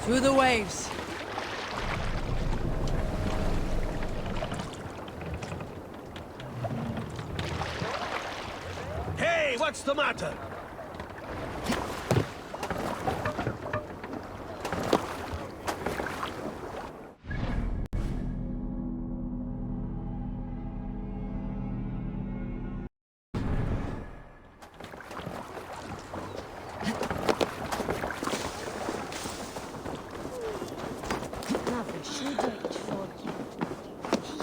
Through the waves. Hey, what's the matter? Varför skydda ett folk?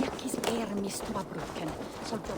Jakis ermistua bruken. Solto.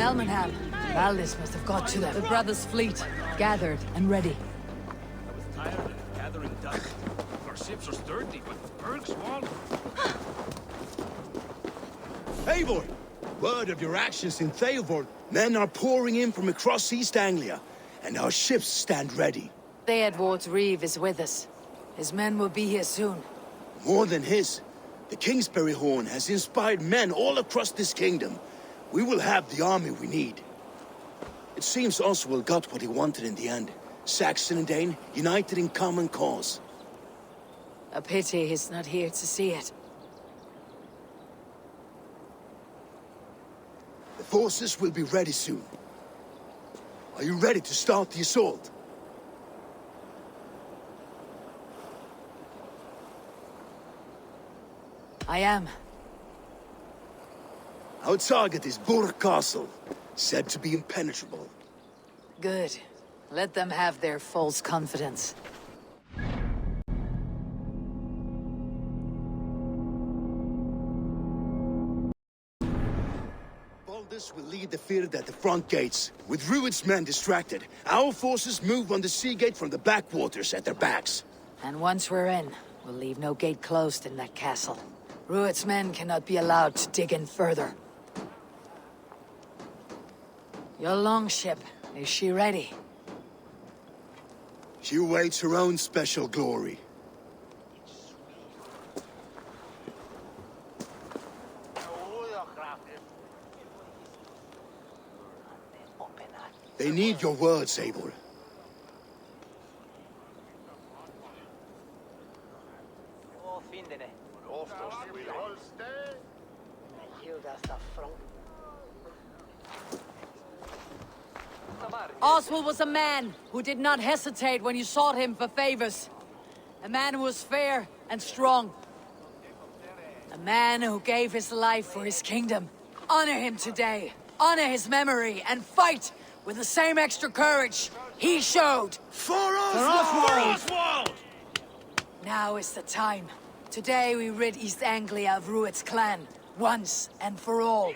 Elmenham. Valdis must have got to them. The brothers' fleet, gathered and ready. I was tired of gathering dust. Our ships are sturdy, but berg's small. Eivor! Word of your actions in Theovold. Men are pouring in from across East Anglia, and our ships stand ready. Theodward's Reeve is with us. His men will be here soon. More than his. The Kingsbury Horn has inspired men all across this kingdom. We will have the army we need. It seems Oswald got what he wanted in the end. Saxon and Dane, united in common cause. A pity he's not here to see it. The forces will be ready soon. Are you ready to start the assault? I am. Our target is Burg Castle, said to be impenetrable. Good. Let them have their false confidence. Baldus will lead the field at the front gates. With Rued's men distracted, our forces move on the sea gate from the backwaters at their backs. And once we're in, we'll leave no gate closed in that castle. Rued's men cannot be allowed to dig in further. Your longship, is she ready? She awaits her own special glory. They need your words, Eivor. Oswald was a man who did not hesitate when you sought him for favors. A man who was fair and strong. A man who gave his life for his kingdom. Honor him today. Honor his memory and fight with the same extra courage he showed. For Oswald! Oswald! Now is the time. Today we rid East Anglia of Rued's clan, once and for all.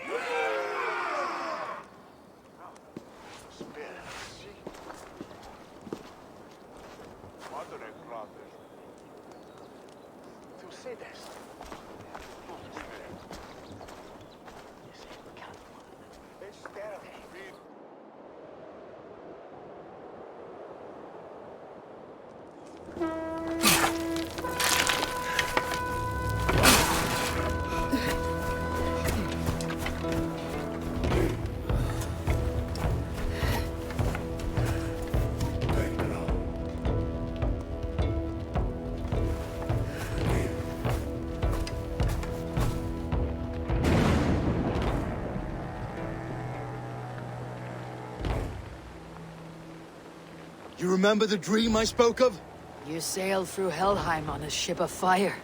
You remember the dream I spoke of? You sailed through Helheim on a ship of fire.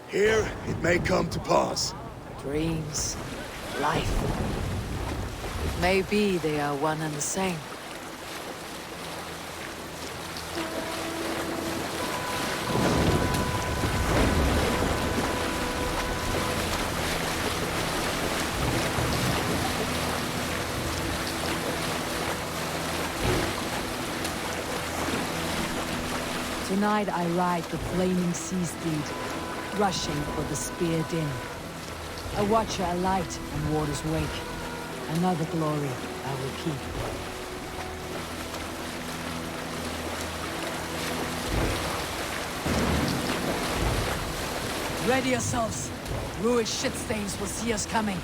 Here, it may come to pass. Dreams, life. It may be they are one and the same. Tonight I ride the flaming sea steed, rushing for the spear din. A watcher alight on water's wake. Another glory I will keep. Ready yourselves. Rued shitstains will see us coming.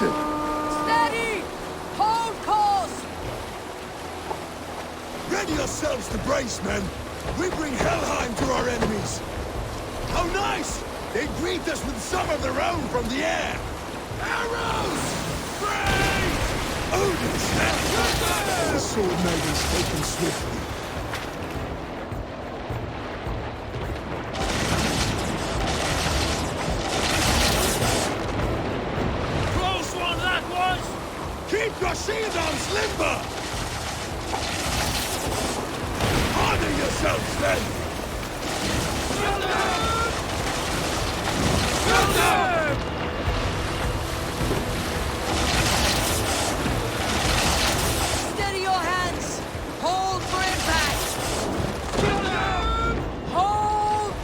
Steady! Hold course! Ready yourselves to brace, men! We bring Helheim to our enemies! How nice! They greet us with some of their own from the air! Arrows! Praise! Odin's hand! The sword maidens taken swiftly. Close one, that shield arm's limber! Harden yourselves, then! Steady your hands! Hold for impact! Hold!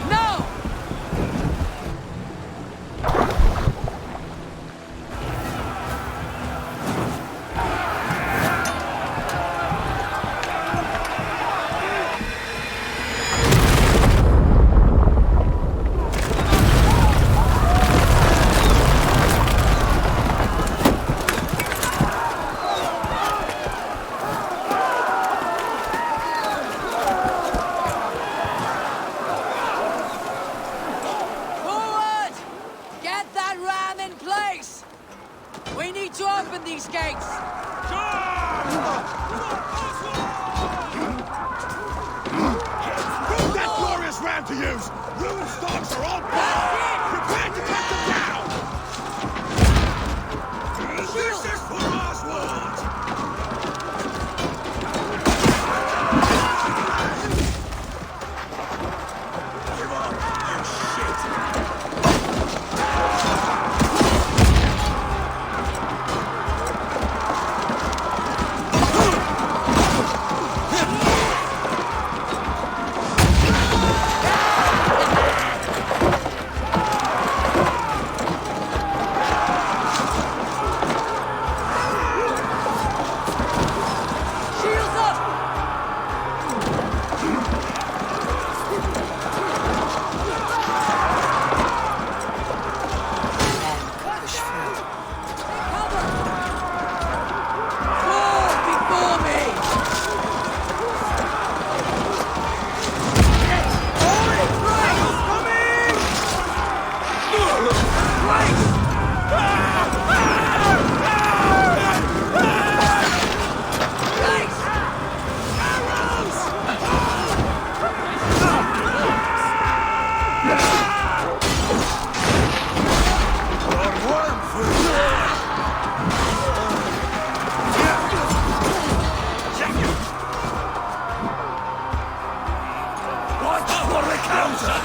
No! Forward! Get that ram in place! We need to open these gates! Prove that glorious ram to use! Rune stocks are all back! Prepare to cut them down! This is for Oswald! Give up, you shit! Shields up! Push through. Cover! Fall before me! Watch for the counter!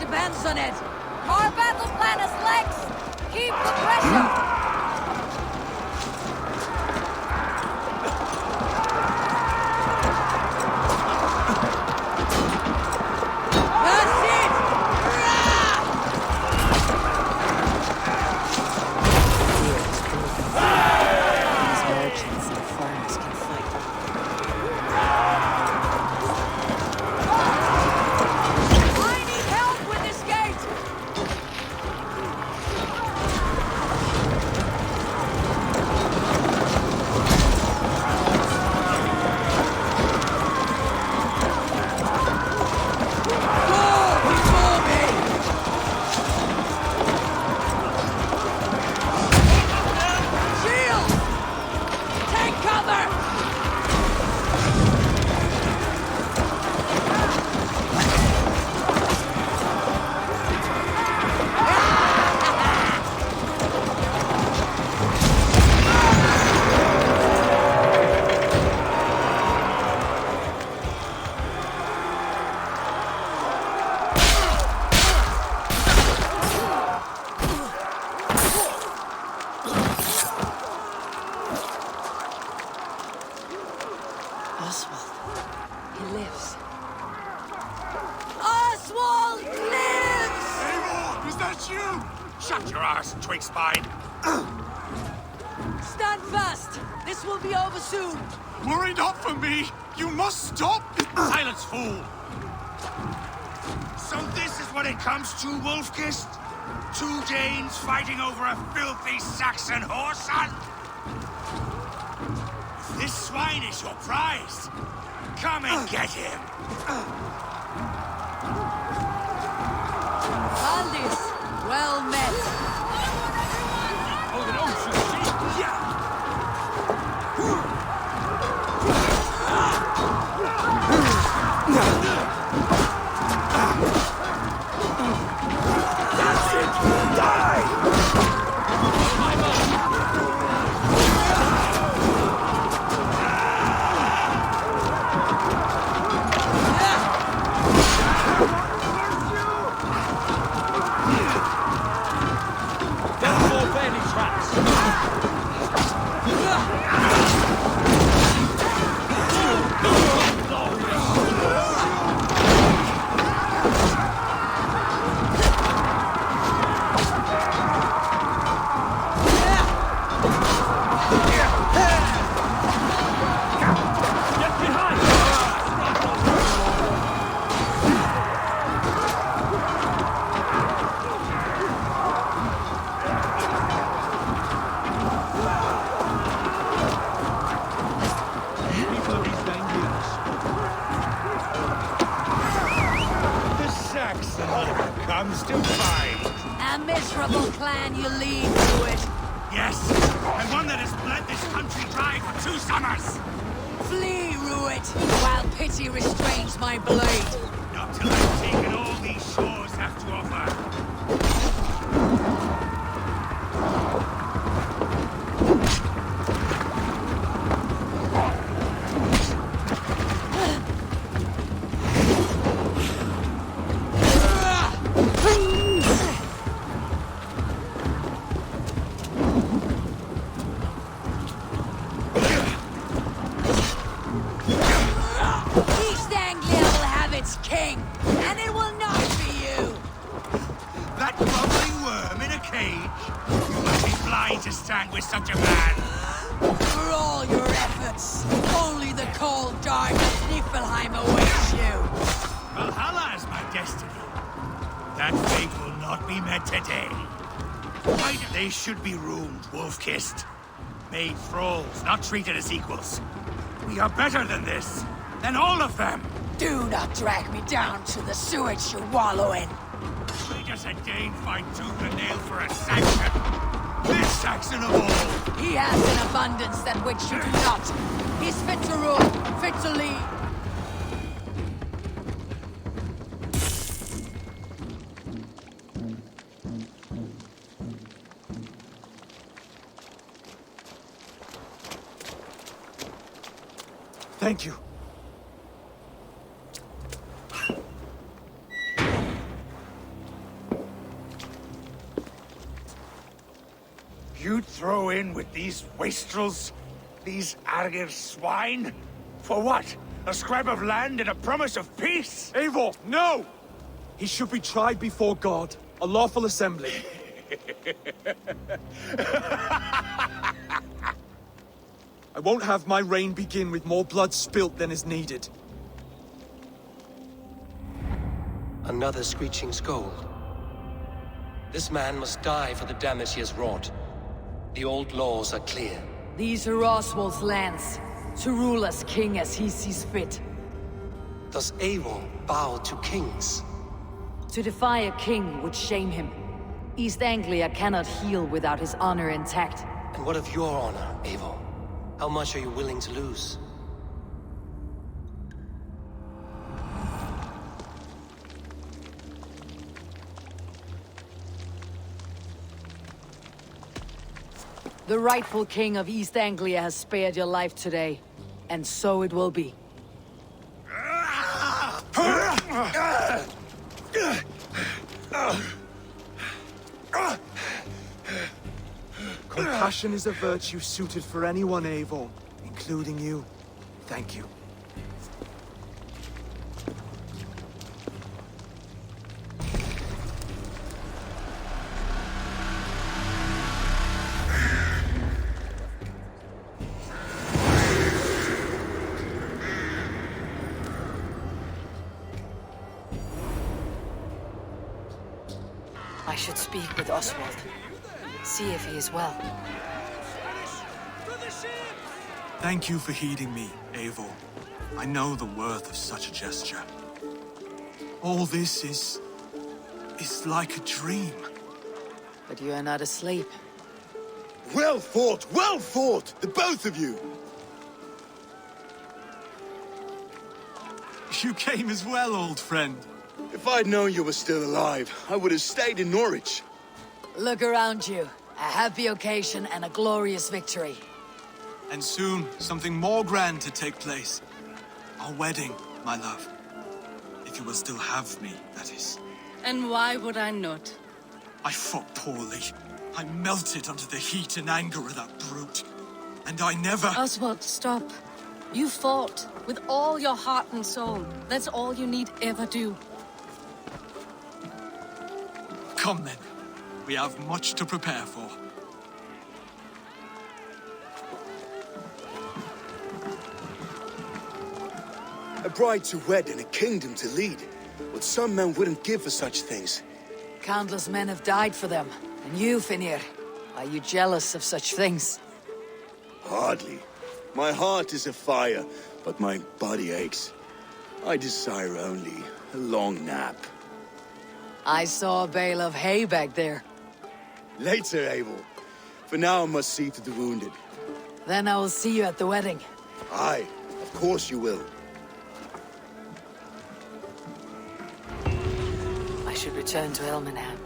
depends on it. Our battle plan is legs. Keep the pressure. That's it! These merchants and farmers can fight. I need help with this gate! cover! Oswald. He lives. Oswald lives! Eivor, is that you? Shut your arse, twig spine. Stand fast! This will be over soon! Worry not for me. You must stop. Silence, fool. So this is what it comes to, Wolfkist? Two Danes fighting over a filthy Saxon whoreson? If this swine is your prize, come and get him. Valdis, well met. Oh, no, yeah. That's it! Die! Comes to fight. A miserable clan you lead to it. Yes, and one that has bled this country dry for 2 summers. Flee, Ruit, while pity restrains my blade. Not till I've taken all these shores have to offer. East Anglia will have its king, and it will not be you. That crawling worm in a cage? You must be blind to stand with such a man. For all your efforts, only the cold dark of Niflheim awaits you. Valhalla is my destiny. That fate will not be met today. Why they should be ruined, Wolf-kissed. Made thralls, not treated as equals. We are better than this. Than all of them. Do not drag me down to the sewage you wallow in. We just a Dane fight tooth and nail for a Saxon. This Saxon of all. He has an abundance that which you do not. He's fit to rule, fit to lead. Thank you. You'd throw in with these wastrels? These Argir swine? For what? A scrap of land and a promise of peace? Eivor, no! He should be tried before God, a lawful assembly. I won't have my reign begin with more blood spilt than is needed. Another screeching scold. This man must die for the damage he has wrought. The old laws are clear. These are Oswald's lands, to rule as king as he sees fit. Does Eivor bow to kings? To defy a king would shame him. East Anglia cannot heal without his honor intact. And what of your honor, Eivor? How much are you willing to lose? The rightful king of East Anglia has spared your life today, and so it will be. Compassion is a virtue suited for anyone, Eivor, including you. Thank you. I should speak with Oswald. See if he is well. Thank you for heeding me, Eivor. I know the worth of such a gesture. All this is like a dream. But you are not asleep. Well fought, the both of you! You came as well, old friend. If I'd known you were still alive, I would have stayed in Norwich. Look around you. A happy occasion and a glorious victory. And soon, something more grand to take place. Our wedding, my love. If you will still have me, that is. And why would I not? I fought poorly. I melted under the heat and anger of that brute. And I never... Oswald, stop. You fought with all your heart and soul. That's all you need ever do. Come then. We have much to prepare for. A bride to wed and a kingdom to lead. What some men wouldn't give for such things. Countless men have died for them. And you, Finnir, are you jealous of such things? Hardly. My heart is afire, but my body aches. I desire only a long nap. I saw a bale of hay back there. Later, Abel. For now, I must see to the wounded. Then I will see you at the wedding. Aye, of course you will. I should return to Elmenham.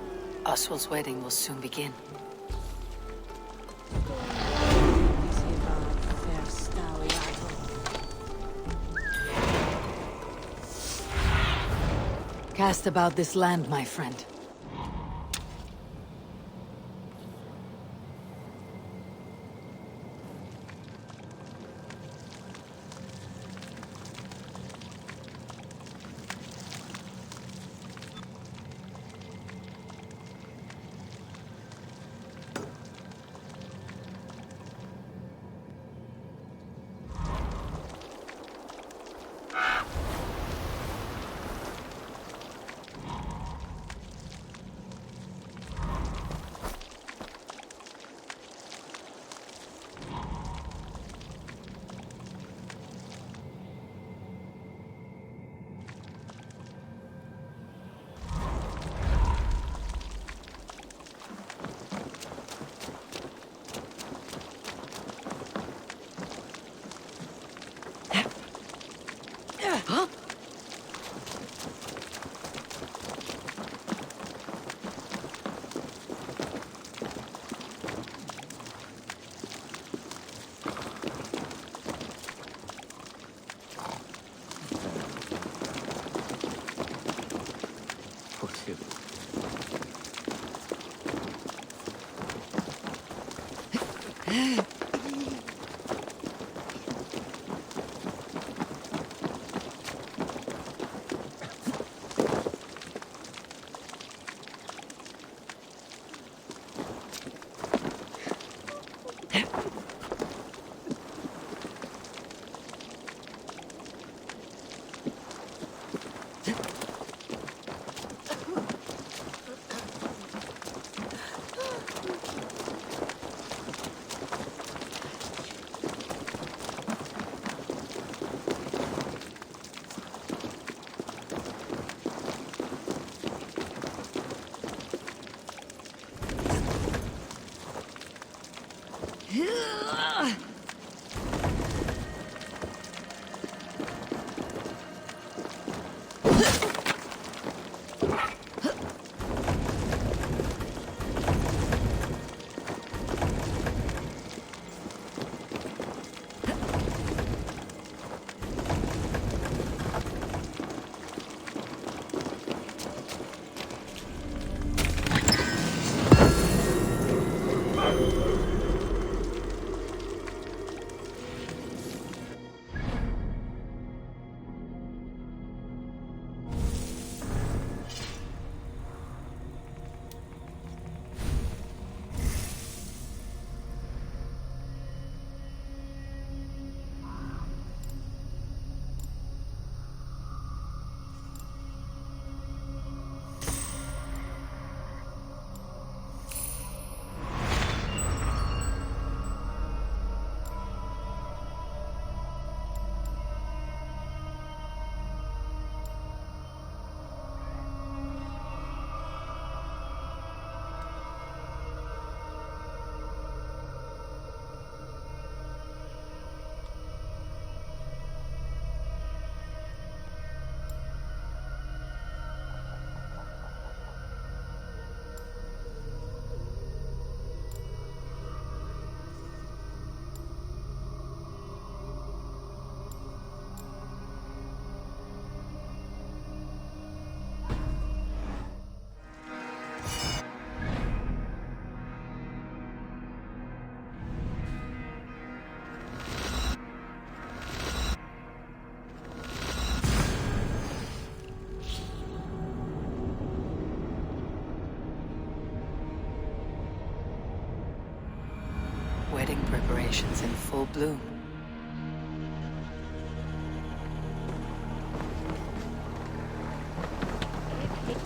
Oswald's wedding will soon begin. Cast about this land, my friend. factions in full bloom.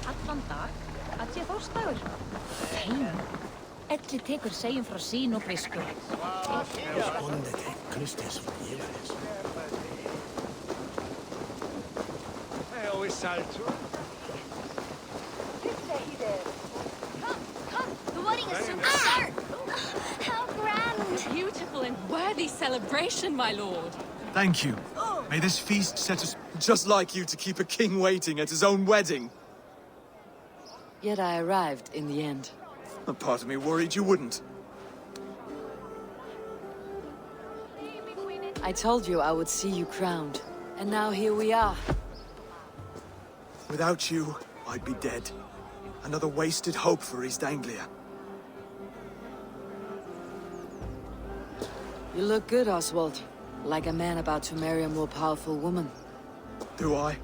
Allan dag, að sé þorstagur. Fein. Elli tekur segjum frá sín og brisku. Come, the wedding is soon to start. How grand. Beautiful and worthy celebration, my lord. Thank you. May this feast set us just like you to keep a king waiting at his own wedding. Yet I arrived in the end. A part of me worried you wouldn't. I told you I would see you crowned, and now here we are. Without you, I'd be dead. Another wasted hope for East Anglia. You look good, Oswald. Like a man about to marry a more powerful woman. Do I?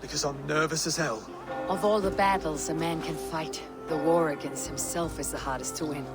Because I'm nervous as hell. Of all the battles a man can fight, the war against himself is the hardest to win.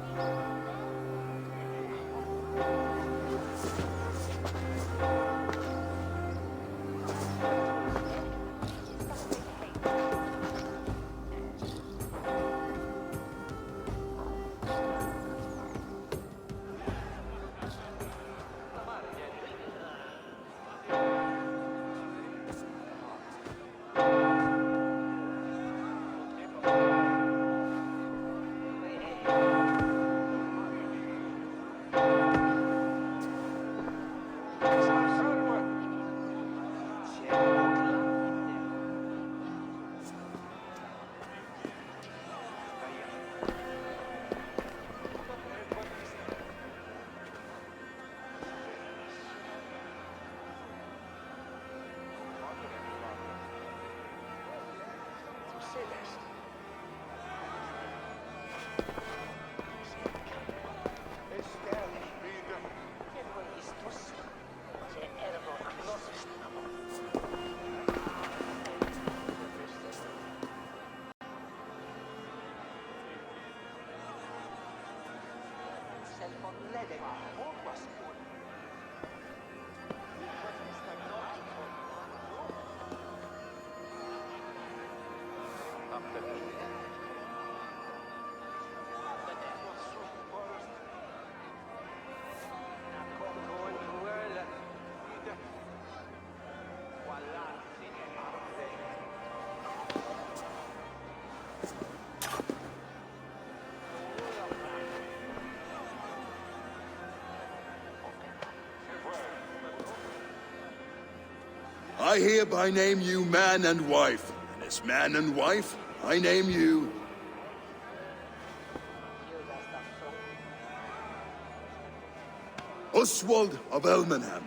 I hereby name you man and wife, and as man and wife, I name you... Oswald of Elmenham,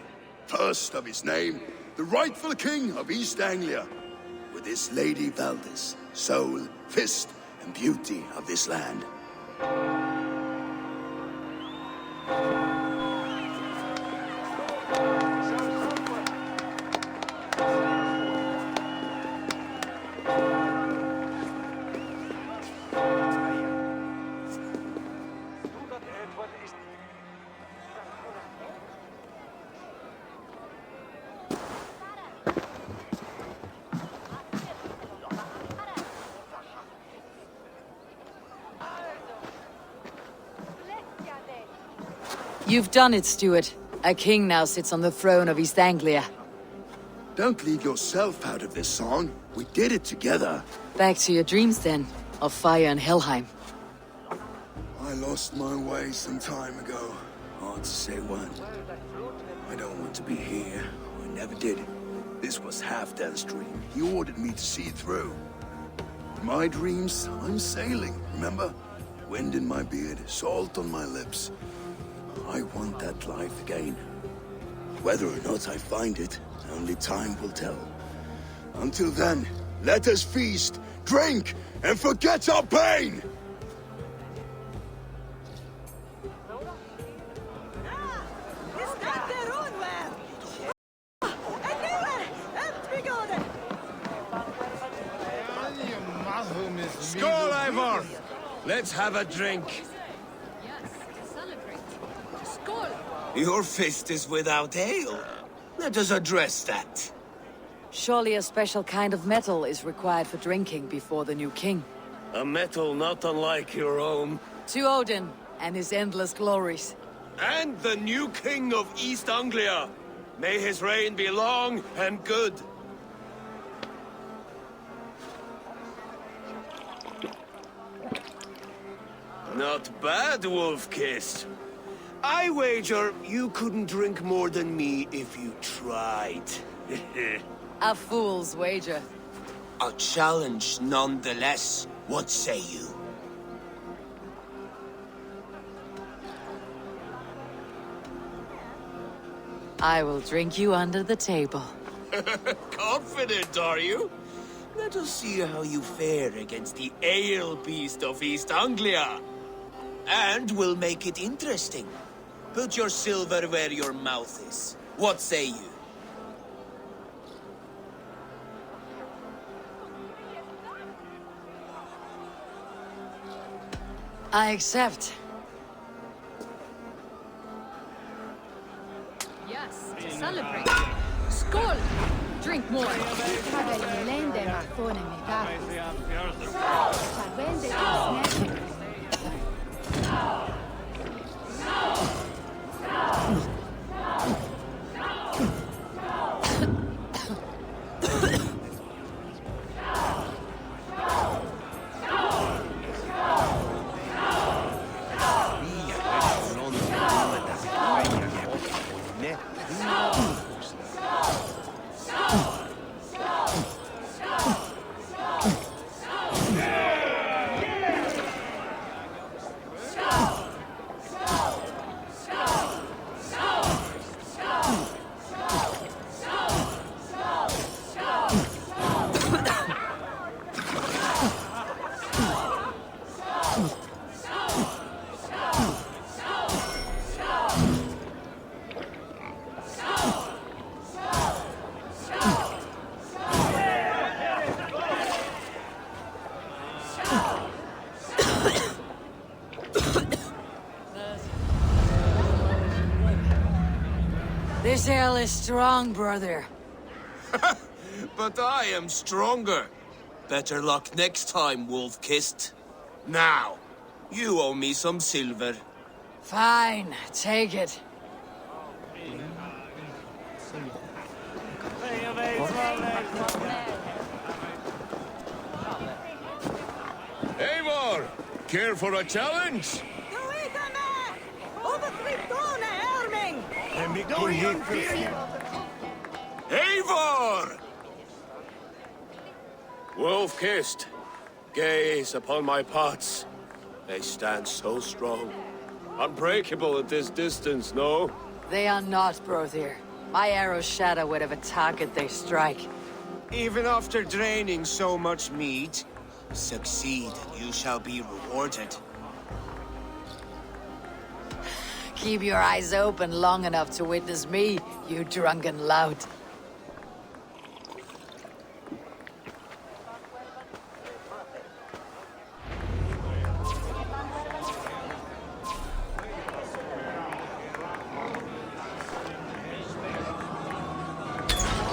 first of his name, the rightful king of East Anglia, with his lady Valdis, soul, fist, and beauty of this land. You've done it, Stuart. A king now sits on the throne of East Anglia. Don't leave yourself out of this song. We did it together. Back to your dreams, then, of fire and Helheim. I lost my way some time ago. Hard to say when. I don't want to be here. I never did. This was Halfdan's dream. He ordered me to see it through. In my dreams, I'm sailing, remember? Wind in my beard, salt on my lips. I want that life again. Whether or not I find it, only time will tell. Until then, let us feast, drink, and forget our pain! Skål, Eivor! Let's have a drink. Yes, to celebrate. Skål! Your fist is without ale. Let us address that. Surely a special kind of metal is required for drinking before the new king. A metal not unlike your own. To Odin and his endless glories. And the new king of East Anglia. May his reign be long and good. Not bad, Wolf-Kissed. I wager you couldn't drink more than me if you tried. A fool's wager. A challenge nonetheless. What say you? I will drink you under the table. Confident, are you? Let us see how you fare against the ale beast of East Anglia. And we'll make it interesting. Put your silver where your mouth is. What say you? I accept. Yes, to celebrate. Skål! Drink more. This ale is strong, brother. But I am stronger. Better luck next time, Wolf-Kissed. Now, you owe me some silver. Fine, take it. Eivor, care for a challenge? Eivor! Wolf-Kissed, gaze upon my pots. They stand so strong. Unbreakable at this distance, no? They are not, Brother. My arrows shatter whatever target they strike. Even after draining so much meat, succeed and you shall be rewarded. Keep your eyes open long enough to witness me, you drunken lout.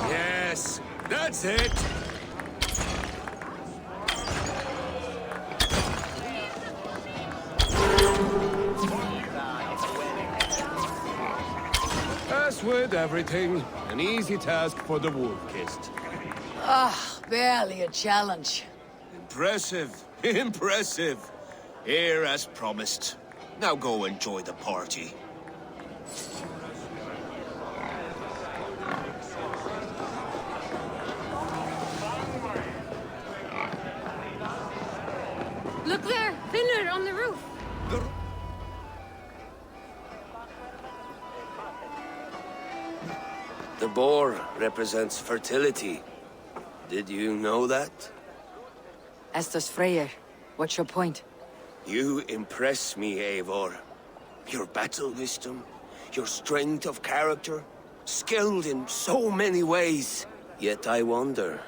Yes, that's it! As with everything, an easy task for the Wolf-Kissed. Barely a challenge. Impressive, impressive. Here as promised. Now go enjoy the party. Look there, Finnur on the roof. The boar represents fertility. Did you know that? As does Freyr. What's your point? You impress me, Eivor. Your battle wisdom, your strength of character, skilled in so many ways. Yet I wonder,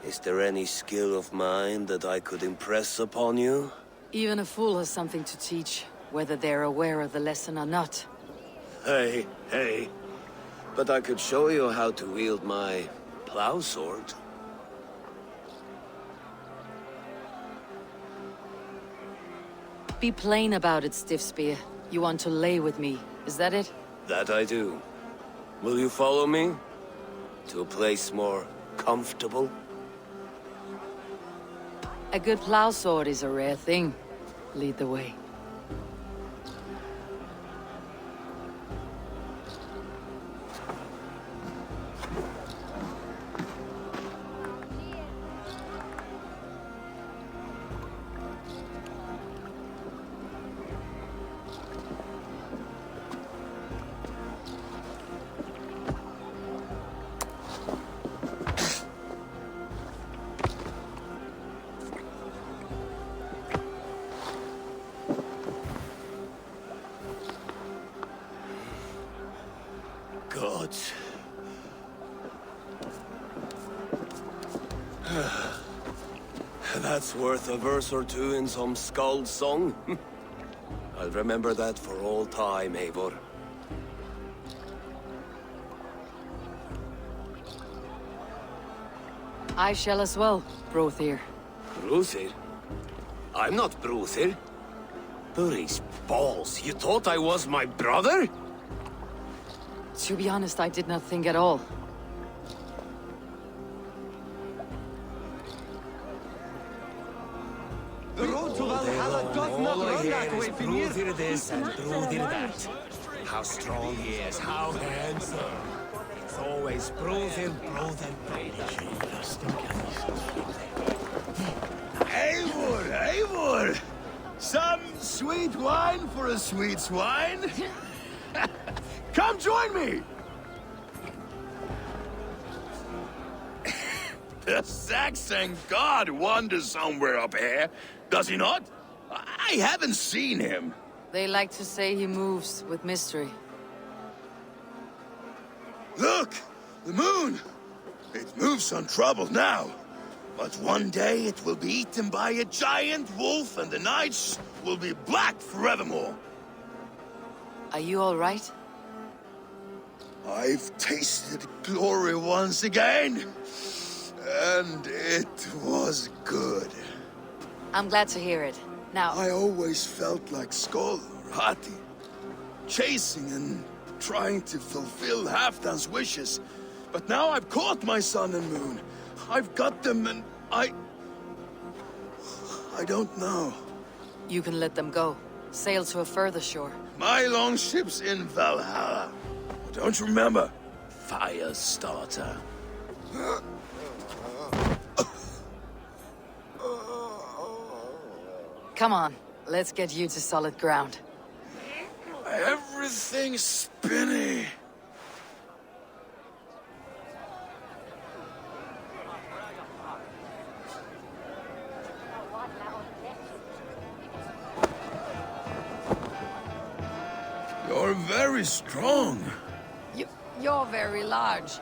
is there any skill of mine that I could impress upon you? Even a fool has something to teach, whether they're aware of the lesson or not. Hey, hey. But I could show you how to wield my plow sword. Be plain about it, Stiffspear. You want to lay with me, is that it? That I do. Will you follow me? To a place more comfortable? A good plow sword is a rare thing. Lead the way. God. That's worth a verse or two in some skald song. I'll remember that for all time, Eivor. I shall as well, Brothir. Bruthir? I'm not Bruthir. Burry's balls, you thought I was my brother? To be honest, I did not think at all. The road to Valhalla does not run that way, Bruthir this and Bruthir that. How strong he is, how handsome. It's always Bruthir, Bruthir, Eivor, Eivor! Some sweet wine for a sweet swine? Come join me! The Saxon god wanders somewhere up here, does he not? I haven't seen him. They like to say he moves with mystery. Look! The moon! It moves untroubled now. But one day it will be eaten by a giant wolf and the nights will be black forevermore. Are you all right? I've tasted glory once again. And it was good. I'm glad to hear it. Now, I always felt like Skoll or Hati. Chasing and trying to fulfill Halfdan's wishes. But now I've caught my sun and moon. I've got them and I don't know. you can let them go. Sail to a further shore. My longship's in Valhalla. Don't you remember? Firestarter. Come on, let's get you to solid ground. Everything's spinny. You're very strong. You're very large.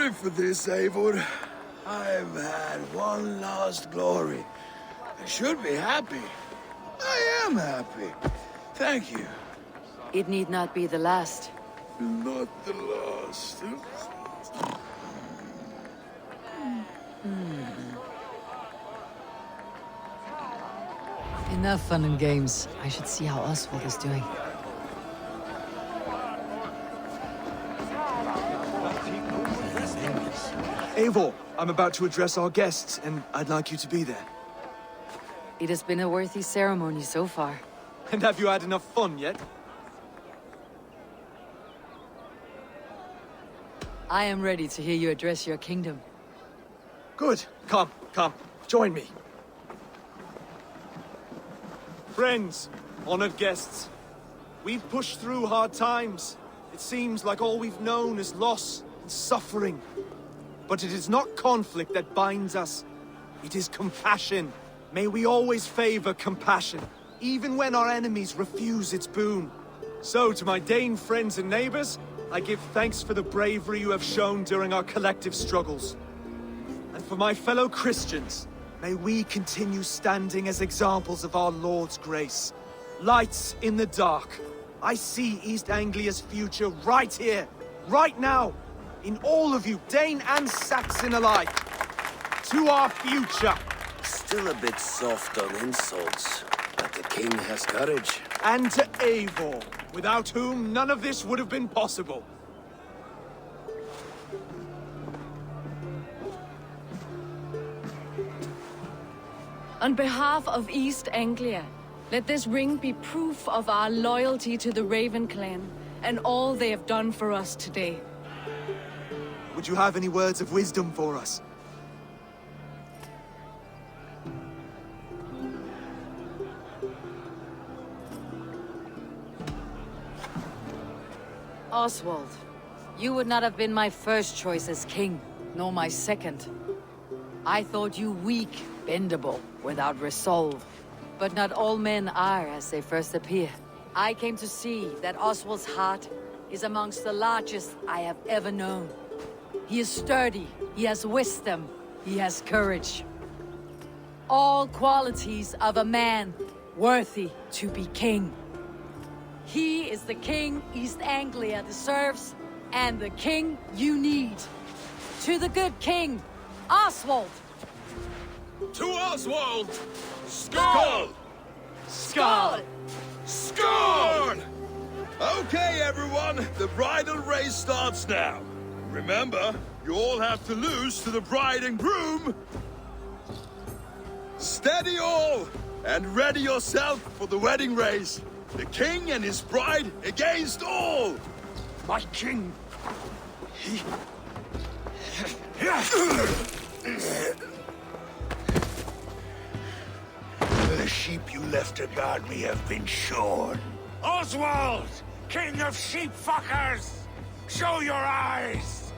sorry for this, Eivor. I've had one last glory. I should be happy. I am happy. Thank you. It need not be the last. Not the last. Enough fun and games. I should see how Oswald is doing. Eivor, I'm about to address our guests, and I'd like you to be there. It has been a worthy ceremony so far. And have you had enough fun yet? I am ready to hear you address your kingdom. Good. Come, join me. Friends, honored guests, we've pushed through hard times. It seems like all we've known is loss and suffering. But it is not conflict that binds us. It is compassion. May we always favor compassion, even when our enemies refuse its boon. So, to my Dane friends and neighbors, I give thanks for the bravery you have shown during our collective struggles. And for my fellow Christians, may we continue standing as examples of our Lord's grace. Lights in the dark. I see East Anglia's future right here, right now, in all of you, Dane and Saxon alike. To our future. Still a bit soft on insults, but the king has courage. And to Eivor, without whom none of this would have been possible. On behalf of East Anglia, let this ring be proof of our loyalty to the Raven clan and all they have done for us today. Would you have any words of wisdom for us? Oswald, you would not have been my first choice as king, nor my second. I thought you weak, bendable, without resolve. But not all men are as they first appear. I came to see that Oswald's heart is amongst the largest I have ever known. He is sturdy, he has wisdom, he has courage. All qualities of a man worthy to be king. He is the king East Anglia deserves, and the king you need. To the good king, Oswald! To Oswald! Skull! Skull! Skull! Okay, everyone, the bridal race starts now. Remember, you all have to lose to the bride and groom. Steady all, and ready yourself for the wedding race. The king and his bride against all. My king! The sheep you left to guard me have been shorn. Oswald! King of sheep fuckers! Show your eyes!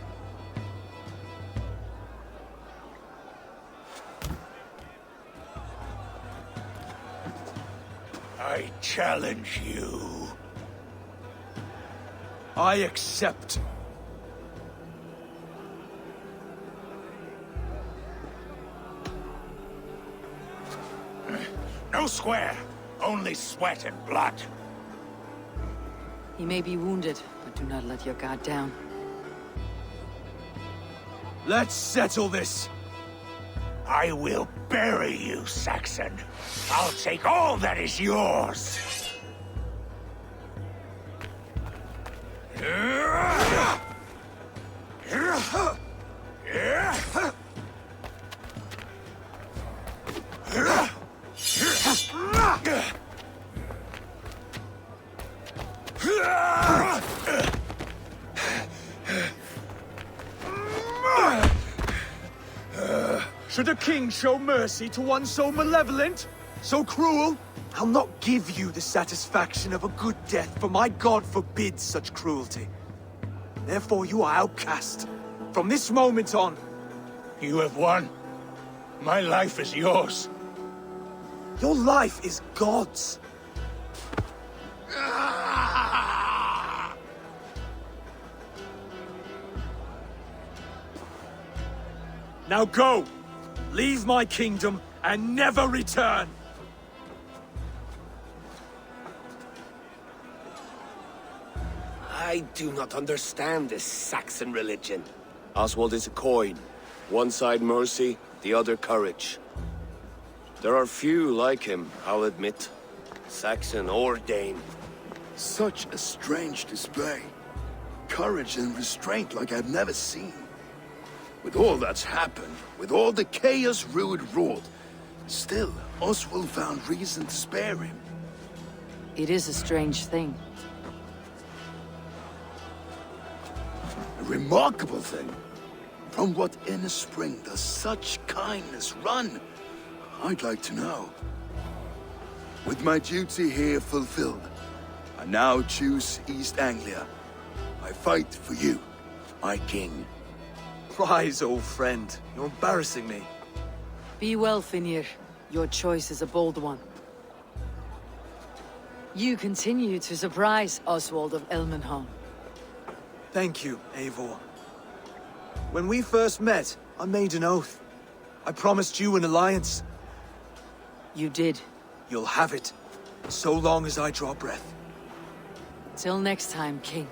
I challenge you. I accept. No square, only sweat and blood. He may be wounded, but do not let your guard down. Let's settle this. I will bury you, Saxon. I'll take all that is yours. Should a king show mercy to one so malevolent, so cruel? I'll not give you the satisfaction of a good death, for my god forbids such cruelty. Therefore you are outcast. From this moment on. You have won. My life is yours. Your life is God's. Now go! Leave my kingdom and never return! I do not understand this Saxon religion. Oswald is a coin. One side mercy, the other courage. There are few like him, I'll admit. Saxon or Dane. Such a strange display. Courage and restraint like I've never seen. With all that's happened, with all the chaos Rued wrought, still, Oswald found reason to spare him. It is a strange thing. A remarkable thing. From what inner spring does such kindness run? I'd like to know. With my duty here fulfilled, I now choose East Anglia. I fight for you, my king. Rise, old friend. You're embarrassing me. Be well, Finir. Your choice is a bold one. You continue to surprise Oswald of Elmenhorn. Thank you, Eivor. When we first met, I made an oath. I promised you an alliance. You did. You'll have it, so long as I draw breath. Till next time, King.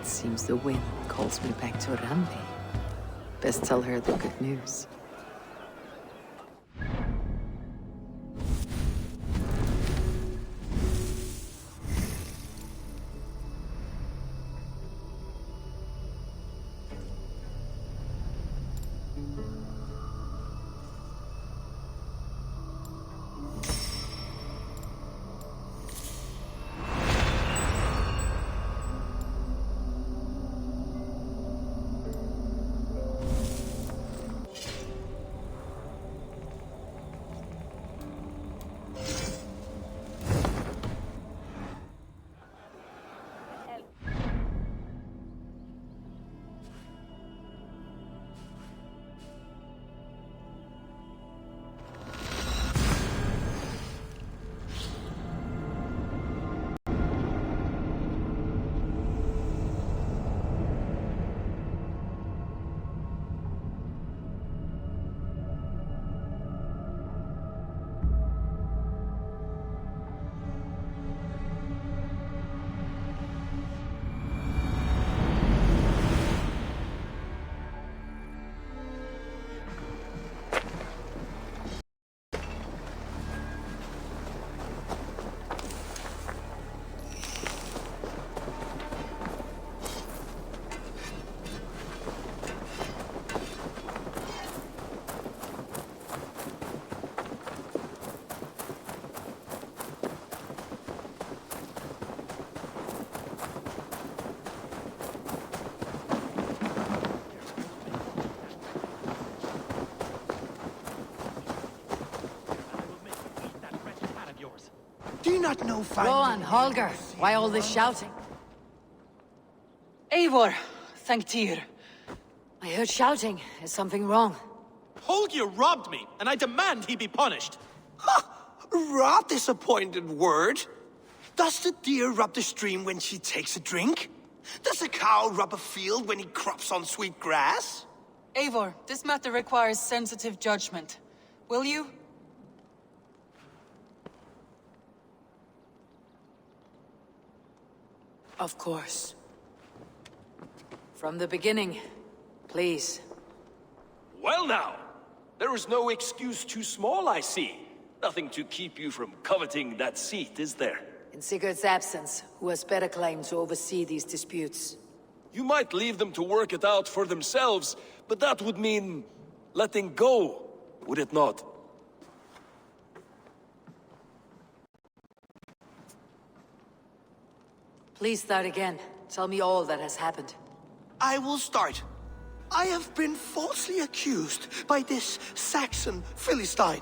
Seems the wind calls me back to Randi. Best tell her the good news. Do you not know Rohan, Holger, why all this shouting? Eivor, thank Tyr. I heard shouting. Is something wrong? Holger robbed me, and I demand he be punished. Rot this appointed word. Does the deer rub the stream when she takes a drink? Does a cow rub a field when he crops on sweet grass? Eivor, this matter requires sensitive judgment. Will you? Of course. From the beginning, please. Well now, there is no excuse too small, I see. Nothing to keep you from coveting that seat, is there? In Sigurd's absence, who has better claim to oversee these disputes? You might leave them to work it out for themselves, but that would mean letting go, would it not? Please start again. Tell me all that has happened. I will start. I have been falsely accused by this Saxon Philistine.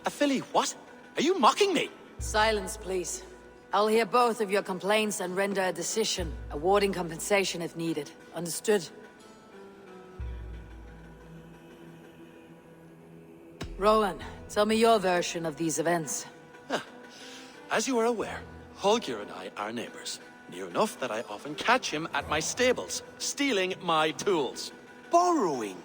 A Philly what? Are you mocking me? Silence, please. I'll hear both of your complaints and render a decision, awarding compensation if needed. Understood? Rowan, tell me your version of these events. As you are aware, Holger and I are neighbors. Near enough that I often catch him at my stables, stealing my tools. Borrowing.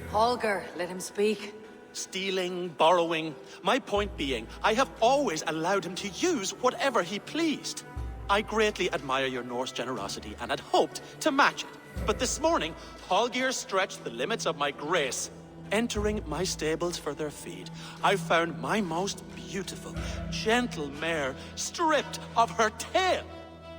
Holger, let him speak. Stealing, borrowing. My point being, I have always allowed him to use whatever he pleased. I greatly admire your Norse generosity and had hoped to match it. But this morning, Holger stretched the limits of my grace. Entering my stables for their feed, I found my most beautiful, gentle mare stripped of her tail.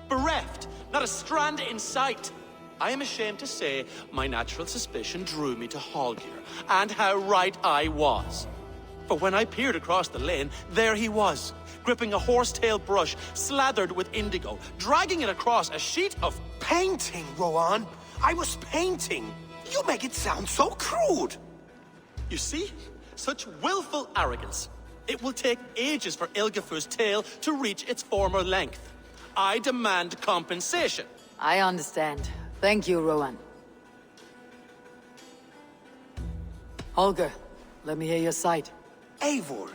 Bereft, not a strand in sight. I am ashamed to say my natural suspicion drew me to Holger, and how right I was. For when I peered across the lane, there he was, gripping a horsetail brush slathered with indigo, dragging it across a sheet of... Painting, Rowan! I was painting! You make it sound so crude! You see? Such willful arrogance. It will take ages for Ilgafur's tail to reach its former length. I demand compensation. I understand. Thank you, Rowan. Holger, let me hear your side. Eivor,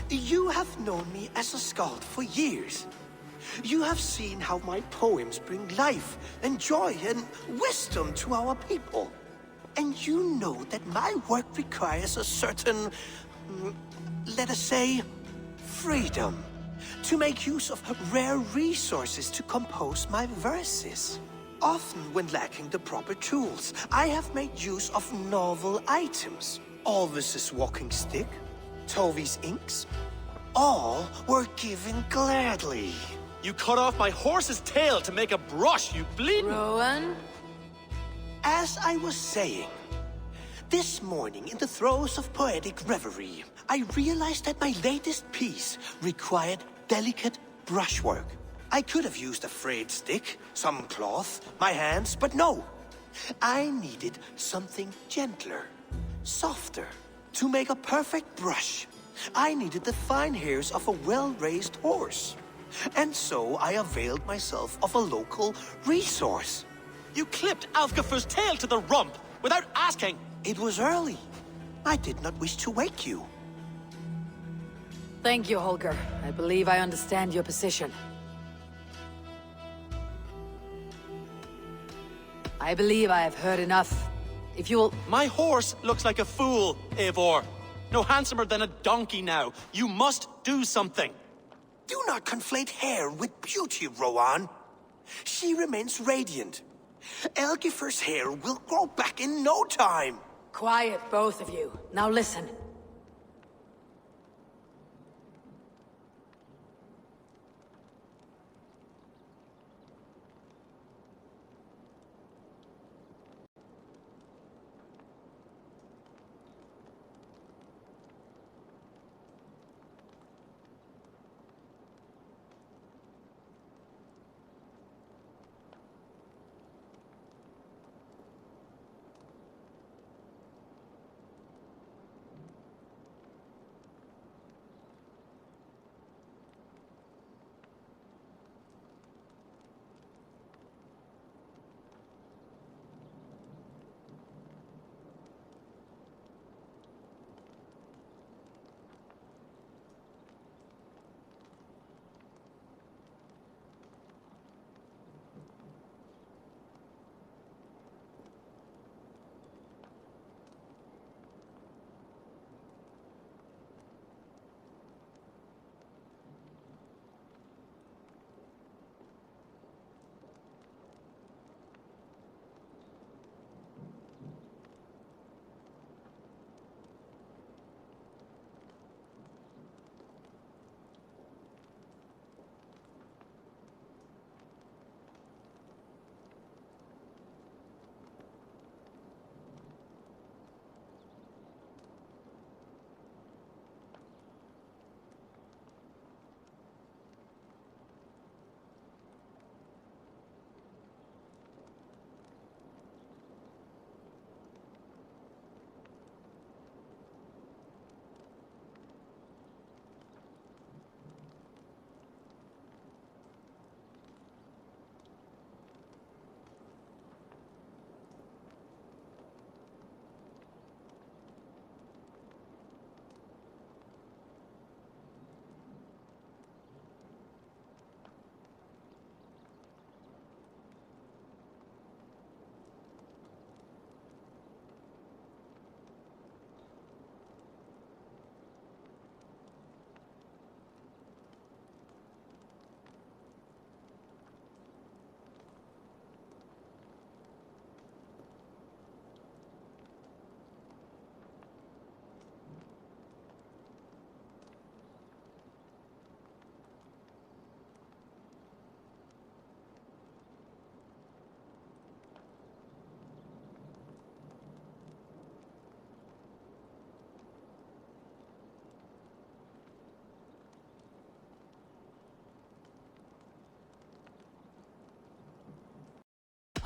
you have known me as a skald for years. You have seen how my poems bring life and joy and wisdom to our people. And you know that my work requires a certain, let us say, freedom. To make use of rare resources to compose my verses. Often when lacking the proper tools, I have made use of novel items. Alvis's walking stick, Tovi's inks, all were given gladly. You cut off my horse's tail to make a brush, you bleeding... Rowan? As I was saying, this morning in the throes of poetic reverie, I realized that my latest piece required delicate brushwork. I could have used a frayed stick, some cloth, my hands, but no. I needed something gentler, softer. To make a perfect brush, I needed the fine hairs of a well-raised horse. And so I availed myself of a local resource. You clipped Alfgafur's tail to the rump without asking. It was early. I did not wish to wake you. Thank you, Holger. I believe I understand your position. I believe I have heard enough. If you'll... My horse looks like a fool, Eivor. No handsomer than a donkey now. You must do something. Do not conflate hair with beauty, Rowan. She remains radiant. Elgifur's hair will grow back in no time. Quiet, both of you. Now listen.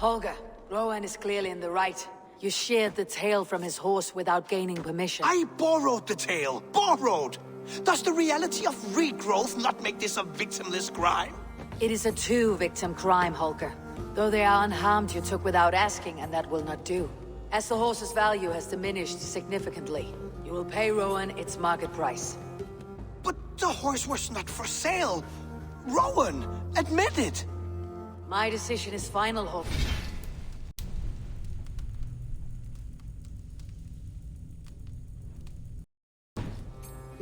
Holger, Rowan is clearly in the right. You sheared the tail from his horse without gaining permission. I borrowed the tail. Borrowed! Does the reality of regrowth not make this a victimless crime? It is a two-victim crime, Holger. Though they are unharmed, you took without asking, and that will not do. As the horse's value has diminished significantly, you will pay Rowan its market price. But the horse was not for sale. Rowan, admit it. My decision is final, Holger.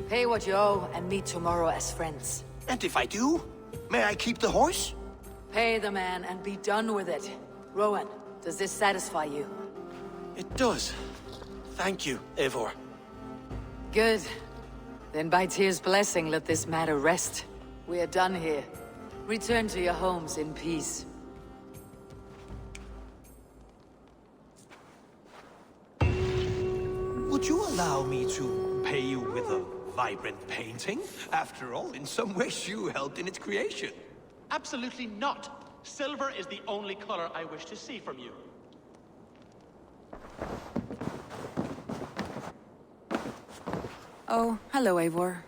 Pay what you owe and meet tomorrow as friends. And if I do, may I keep the horse? Pay the man and be done with it. Rowan, does this satisfy you? It does. Thank you, Eivor. Good. Then by Tyr's blessing, let this matter rest. We are done here. Return to your homes in peace. Would you allow me to pay you with a vibrant painting? After all, in some ways you helped in its creation. Absolutely not. Silver is the only color I wish to see from you. Oh, hello, Eivor.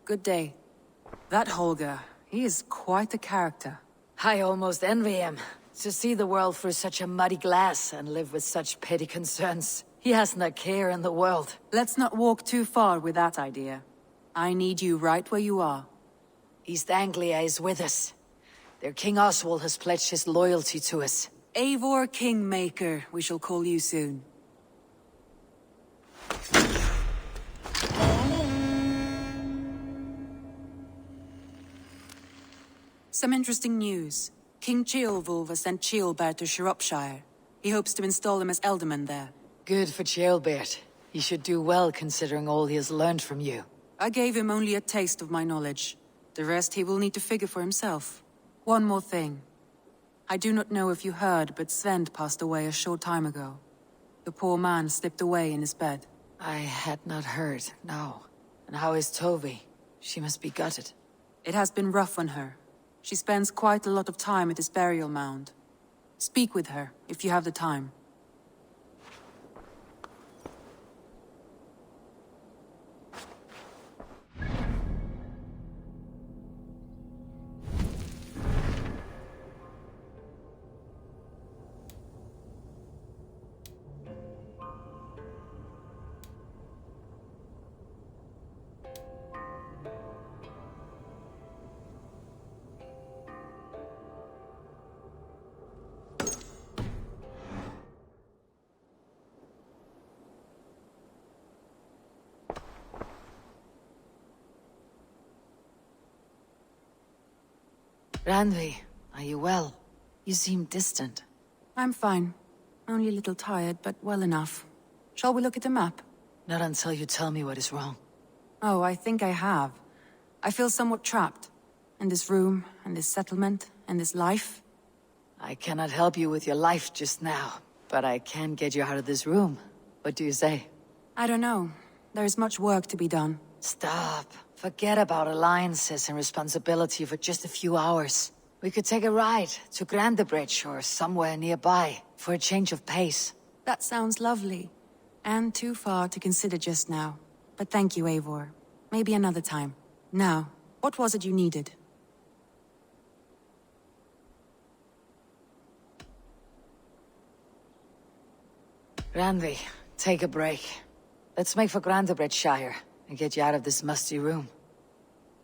Good day. That Holger, he is quite the character. I almost envy him. To see the world through such a muddy glass and live with such petty concerns. He hasn't a care in the world. Let's not walk too far with that idea. I need you right where you are. East Anglia is with us. Their King Oswald has pledged his loyalty to us. Eivor Kingmaker, we shall call you soon. Some interesting news. King Ceolwulf has sent Ceolbert to Shropshire. He hopes to install him as Elderman there. Good for Ceolbert. He should do well considering all he has learned from you. I gave him only a taste of my knowledge. The rest he will need to figure for himself. One more thing. I do not know if you heard, but Sven passed away a short time ago. The poor man slipped away in his bed. I had not heard, no. And how is Tovi? She must be gutted. It has been rough on her. She spends quite a lot of time at his burial mound. Speak with her, if you have the time. Randvi, are you well? You seem distant. I'm fine. Only a little tired, but well enough. Shall we look at the map? Not until you tell me what is wrong. Oh, I think I have. I feel somewhat trapped. In this room, and this settlement, and this life. I cannot help you with your life just now, but I can get you out of this room. What do you say? I don't know. There is much work to be done. Stop. Forget about alliances and responsibility for just a few hours. We could take a ride to Grandebridge or somewhere nearby for a change of pace. That sounds lovely. And too far to consider just now. But thank you, Eivor. Maybe another time. Now, what was it you needed? Randvi, take a break. Let's make for Grandebridgeshire and get you out of this musty room.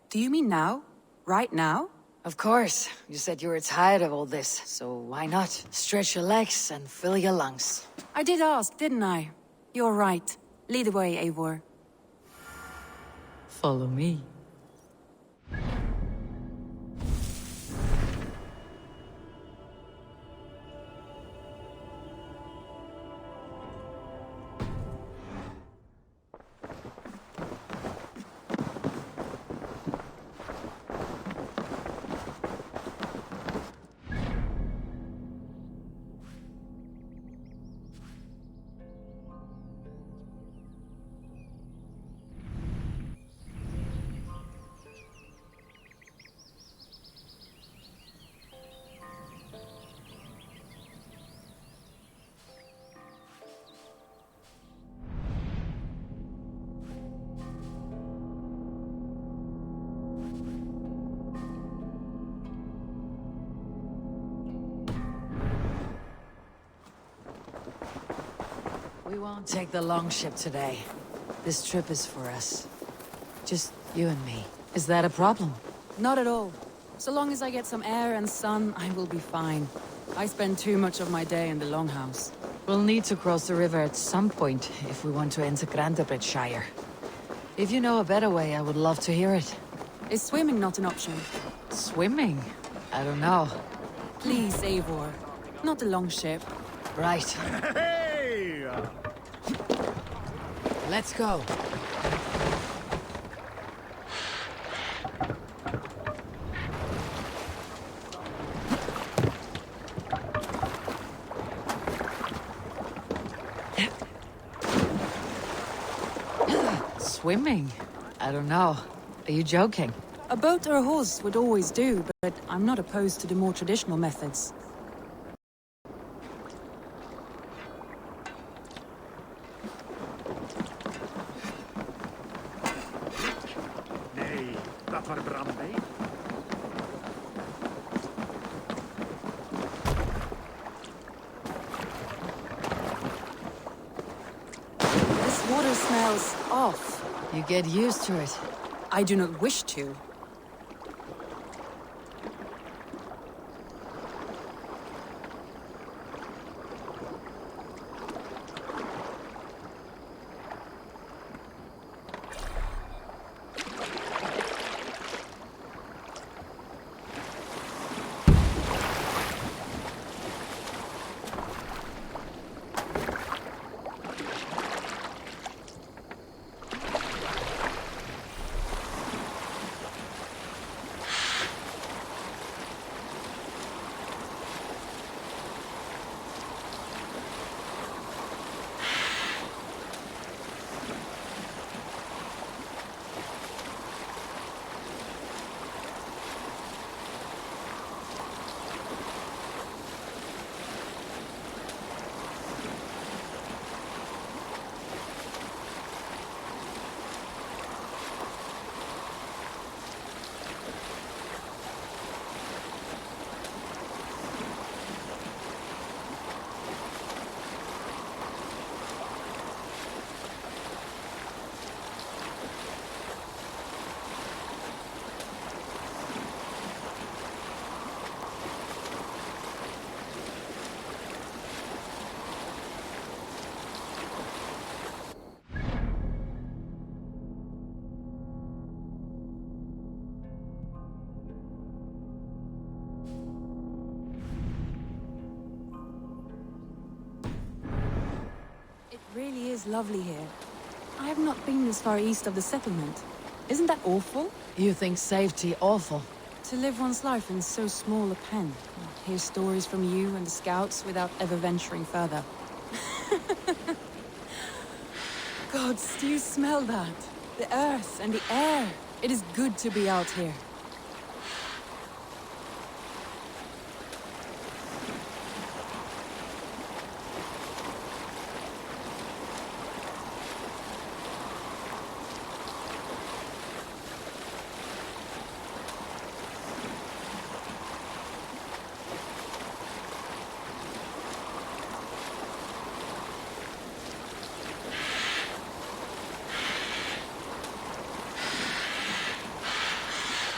Do you mean now? Right now? Of course. You said you were tired of all this, so why not? Stretch your legs and fill your lungs. I did ask, didn't I? You're right. Lead the way, Eivor. Follow me. We won't take the longship today. This trip is for us. Just you and me. Is that a problem? Not at all. So long as I get some air and sun, I will be fine. I spend too much of my day in the Longhouse. We'll need to cross the river at some point if we want to enter Grantebridgeshire. If you know a better way, I would love to hear it. Is swimming not an option? Swimming? I don't know. Please, Eivor. Not a longship. Right. Hey! Let's go. Swimming? I don't know. Are you joking? A boat or a horse would always do, but I'm not opposed to the more traditional methods. Nee, dat var Bramley. This water smells off. You get used to it. I do not wish to. It really is lovely here. I have not been this far east of the settlement. Isn't that awful? You think safety awful? To live one's life in so small a pen. Hear stories from you and the scouts without ever venturing further. Gods, do you smell that? The earth and the air. It is good to be out here.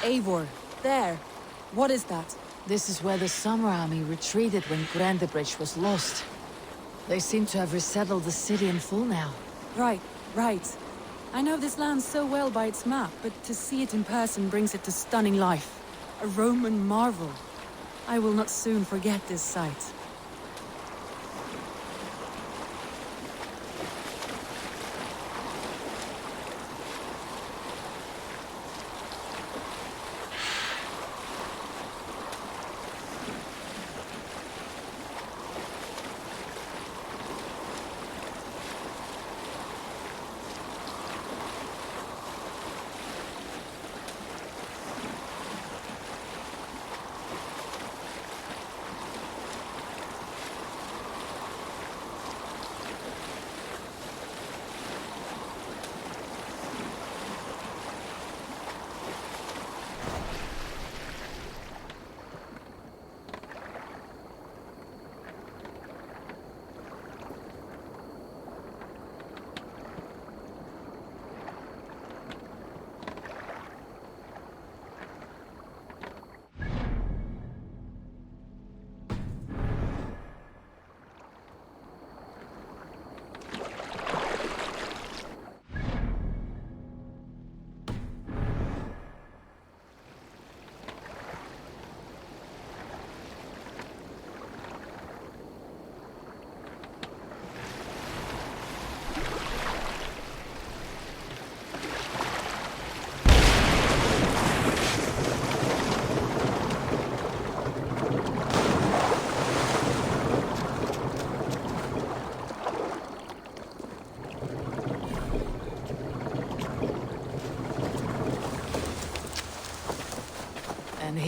Eivor, there. What is that? This is where the Summer Army retreated when Grantebridge was lost. They seem to have resettled the city in full now. Right, right. I know this land so well by its map, but to see it in person brings it to stunning life. A Roman marvel. I will not soon forget this sight.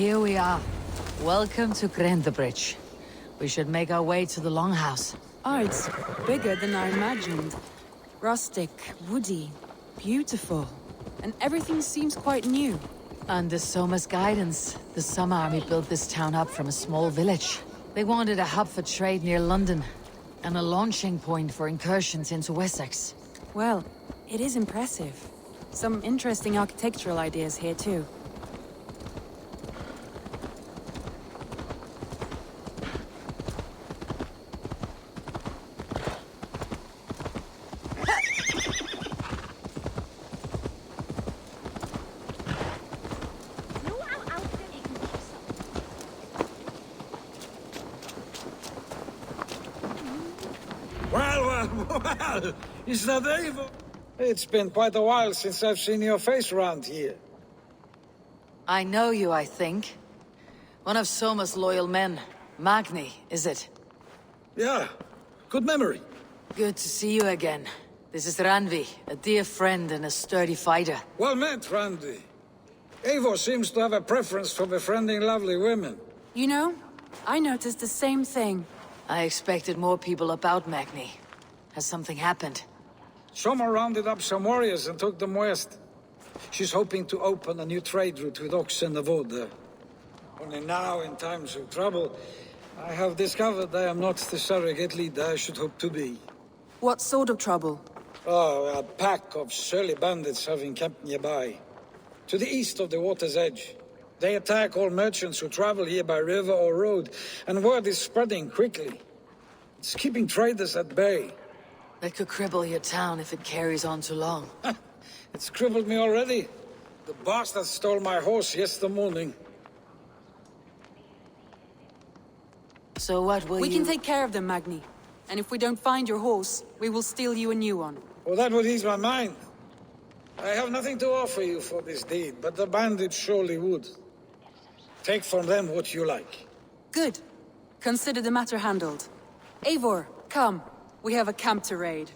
here we are. Welcome to Grindabridge. We should make our way to the Longhouse. Oh, it's bigger than I imagined. Rustic, woody, beautiful. And everything seems quite new. Under Soma's guidance, the Summer Army built this town up from a small village. They wanted a hub for trade near London, and a launching point for incursions into Wessex. Well, it is impressive. Some interesting architectural ideas here too. Well, is that Eivor? It's been quite a while since I've seen your face around here. I know you, I think. One of Soma's loyal men. Magni, is it? Yeah, good memory. Good to see you again. This is Randvi, a dear friend and a sturdy fighter. Well met, Randy. Eivor seems to have a preference for befriending lovely women. You know, I noticed the same thing. I expected more people about Magni. Has something happened? Soma rounded up some warriors and took them west. She's hoping to open a new trade route with Oxen of Oda. Only now, in times of trouble, I have discovered I am not the surrogate leader I should hope to be. What sort of trouble? Oh, a pack of surly bandits have encamped nearby. To the east of the water's edge. They attack all merchants who travel here by river or road, and word is spreading quickly. It's keeping traders at bay. That could cripple your town if it carries on too long. It's crippled me already. The bastard stole my horse yesterday morning. So what will We can take care of them, Magni. And if we don't find your horse, we will steal you a new one. Well, that would ease my mind. I have nothing to offer you for this deed, but the bandits surely would. Take from them what you like. Good. Consider the matter handled. Eivor, come. We have a camp to raid.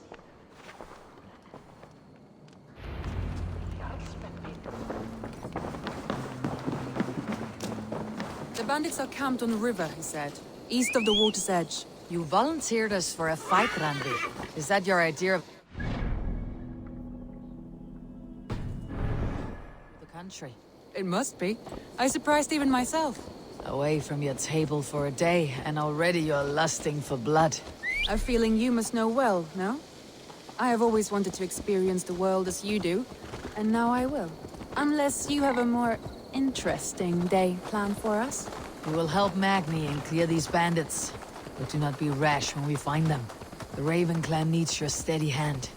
The bandits are camped on the river, he said. East of the water's edge. You volunteered us for a fight, Randvi. Is that your idea of the country? It must be. I surprised even myself. Away from your table for a day, and already you're lusting for blood. A feeling you must know well, no? I have always wanted to experience the world as you do, and now I will. Unless you have a more interesting day planned for us. We will help Magni and clear these bandits. But do not be rash when we find them. The Raven clan needs your steady hand.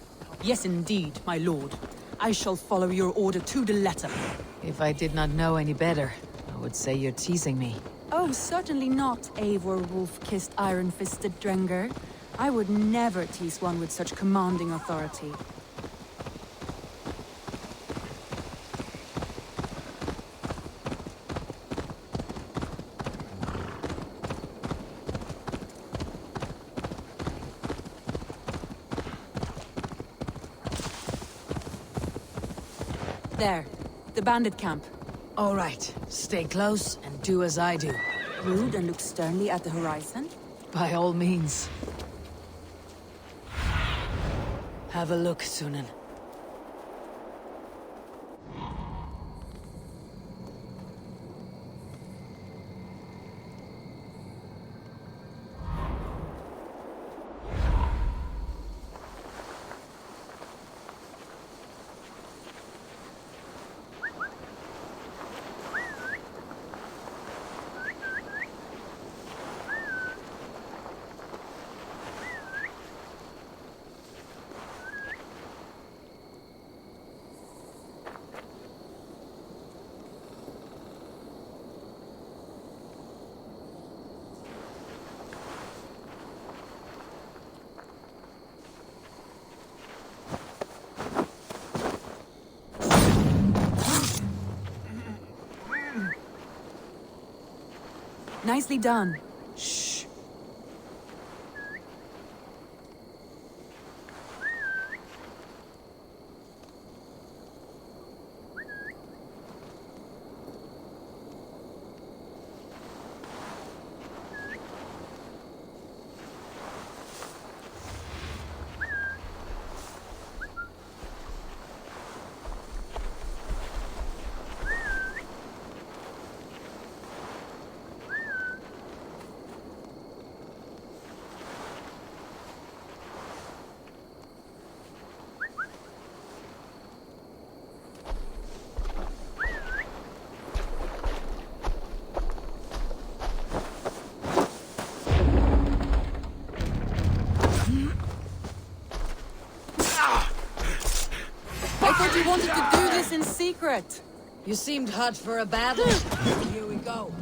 Yes, indeed, my lord. I shall follow your order to the letter. If I did not know any better, I would say you're teasing me. Oh, certainly not, Eivor wolf-kissed iron-fisted Drenger. I would never tease one with such commanding authority. There, the bandit camp. All right, stay close and do as I do. Rude and look sternly at the horizon? By all means. Have a look, Sunan. Nicely done. Shh. thought you wanted to do this in secret. You seemed hot for a battle. Here we go.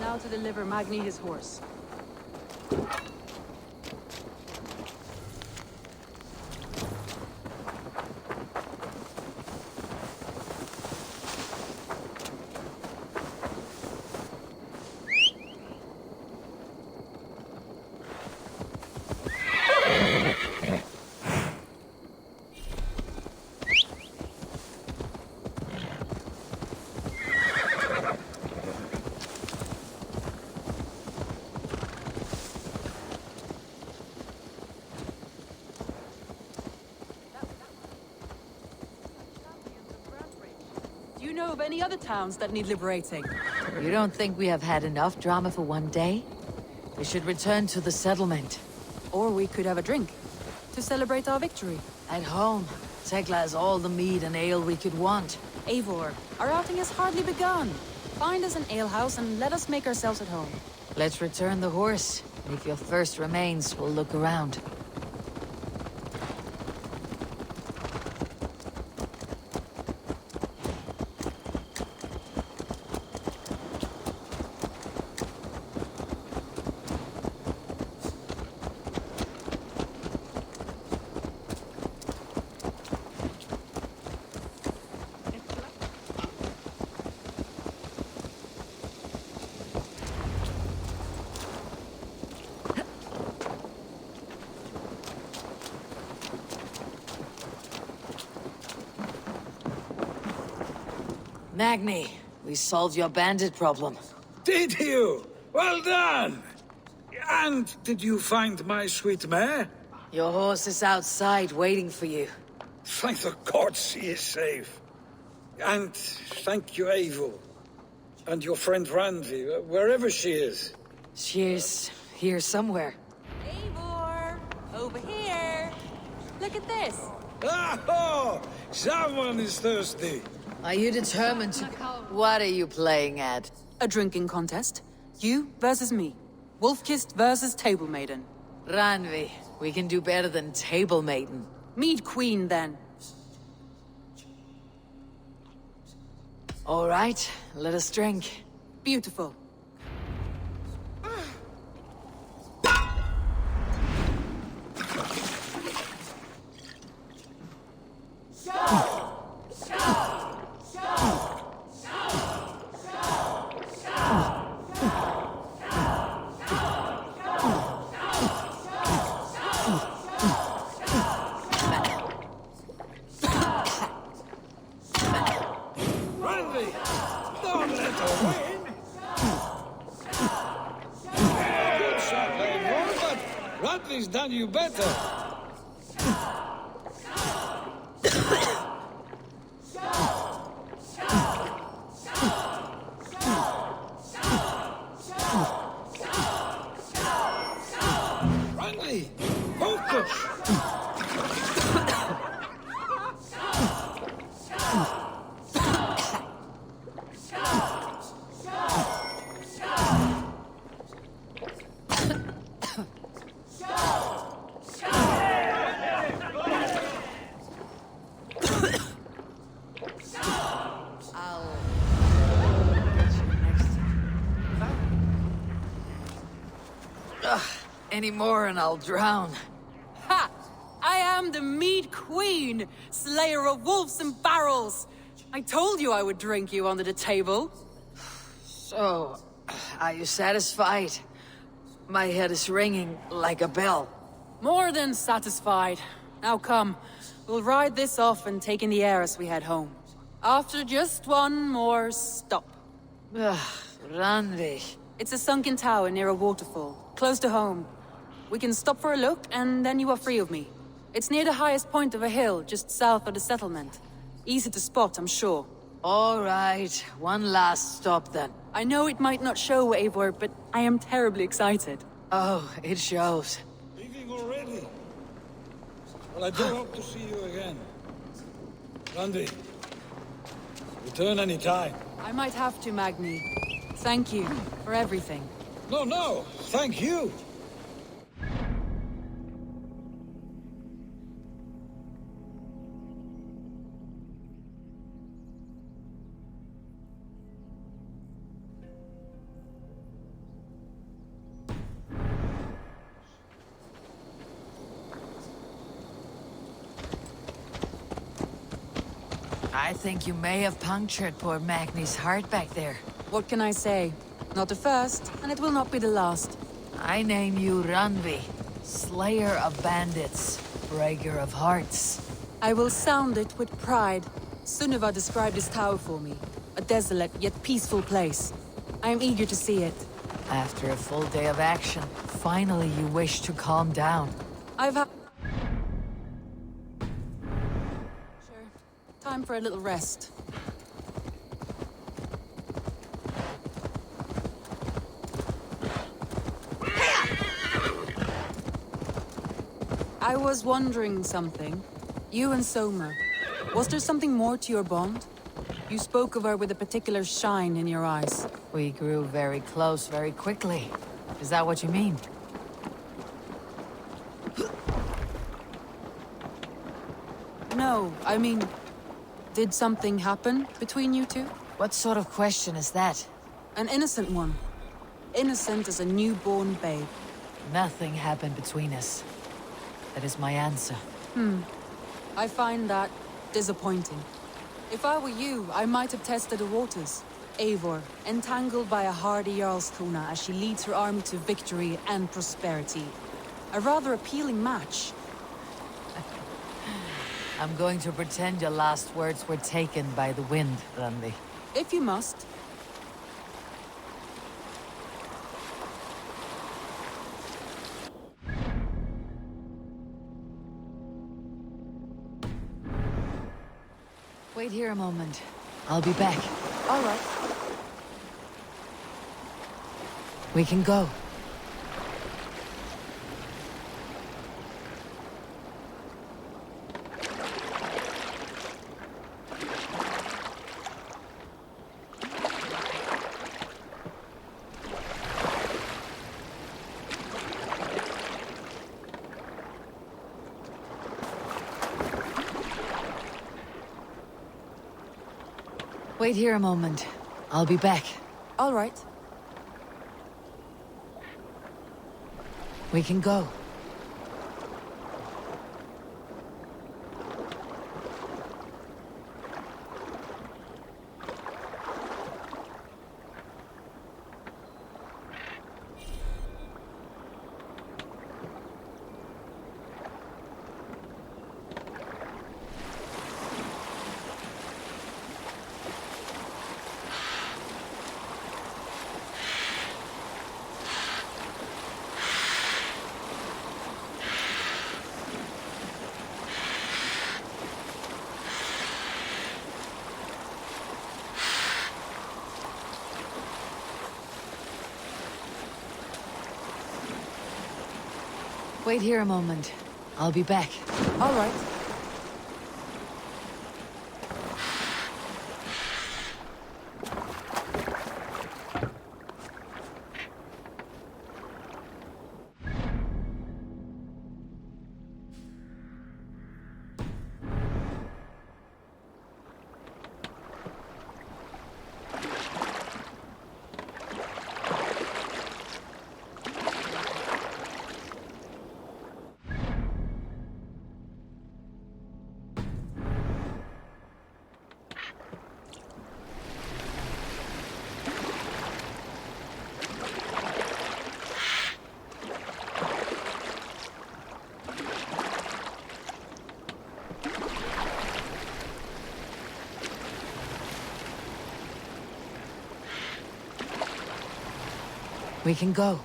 Now to deliver Magni his horse. Do you know of any other towns that need liberating? You don't think we have had enough drama for one day? We should return to the settlement. Or we could have a drink, to celebrate our victory. At home, Tekla has all the mead and ale we could want. Eivor, our outing has hardly begun. Find us an alehouse and let us make ourselves at home. Let's return the horse. If your thirst remains, we'll look around. Magni, we solved your bandit problem. Did you? Well done! And did you find my sweet mare? Your horse is outside waiting for you. Thank the gods he is safe. And thank you, Eivor. And your friend Randi, wherever she is. She's here somewhere. Eivor! Over here! Look at this! Oh! Someone is thirsty! Are you determined to... What are you playing at? A drinking contest. You versus me. Wolf-kissed versus Table Maiden. Ranvi, we can do better than Table Maiden. Mead Queen, then. All right, let us drink. Beautiful. Randley's done you better. Randley, focus. Any more and I'll drown. Ha! I am the Mead Queen, slayer of wolves and barrels. I told you I would drink you under the table. So, are you satisfied? My head is ringing like a bell. More than satisfied. Now come, we'll ride this off and take in the air as we head home. After just one more stop. Randvi. It's a sunken tower near a waterfall, close to home. We can stop for a look, and then you are free of me. It's near the highest point of a hill, just south of the settlement. Easy to spot, I'm sure. All right, one last stop then. I know it might not show, Eivor, but I am terribly excited. Oh, it shows. Leaving already? Well, I do hope to see you again. Randvi, return any time. I might have to, Magni. Thank you for everything. No, thank you. I think you may have punctured poor Magni's heart back there. What can I say? Not the first, and it will not be the last. I name you Randvi, slayer of bandits, breaker of hearts. I will sound it with pride. Sunniva described this tower for me. A desolate yet peaceful place. I am eager to see it. After a full day of action, finally you wish to calm down. I've had... Sure. Time for a little rest. I was wondering something. You and Soma. Was there something more to your bond? You spoke of her with a particular shine in your eyes. We grew very close very quickly. Is that what you mean? No, I mean... Did something happen between you two? What sort of question is that? An innocent one. Innocent as a newborn babe. Nothing happened between us. That is my answer. I find that disappointing. If I were you, I might have tested the waters. Eivor, entangled by a hardy Jarlskona as she leads her army to victory and prosperity. A rather appealing match. I'm going to pretend your last words were taken by the wind, Randvi. If you must. Wait here a moment. I'll be back. All right. We can go. Wait here a moment. I'll be back. All right. We can go. Wait here a moment. I'll be back. All right. We can go.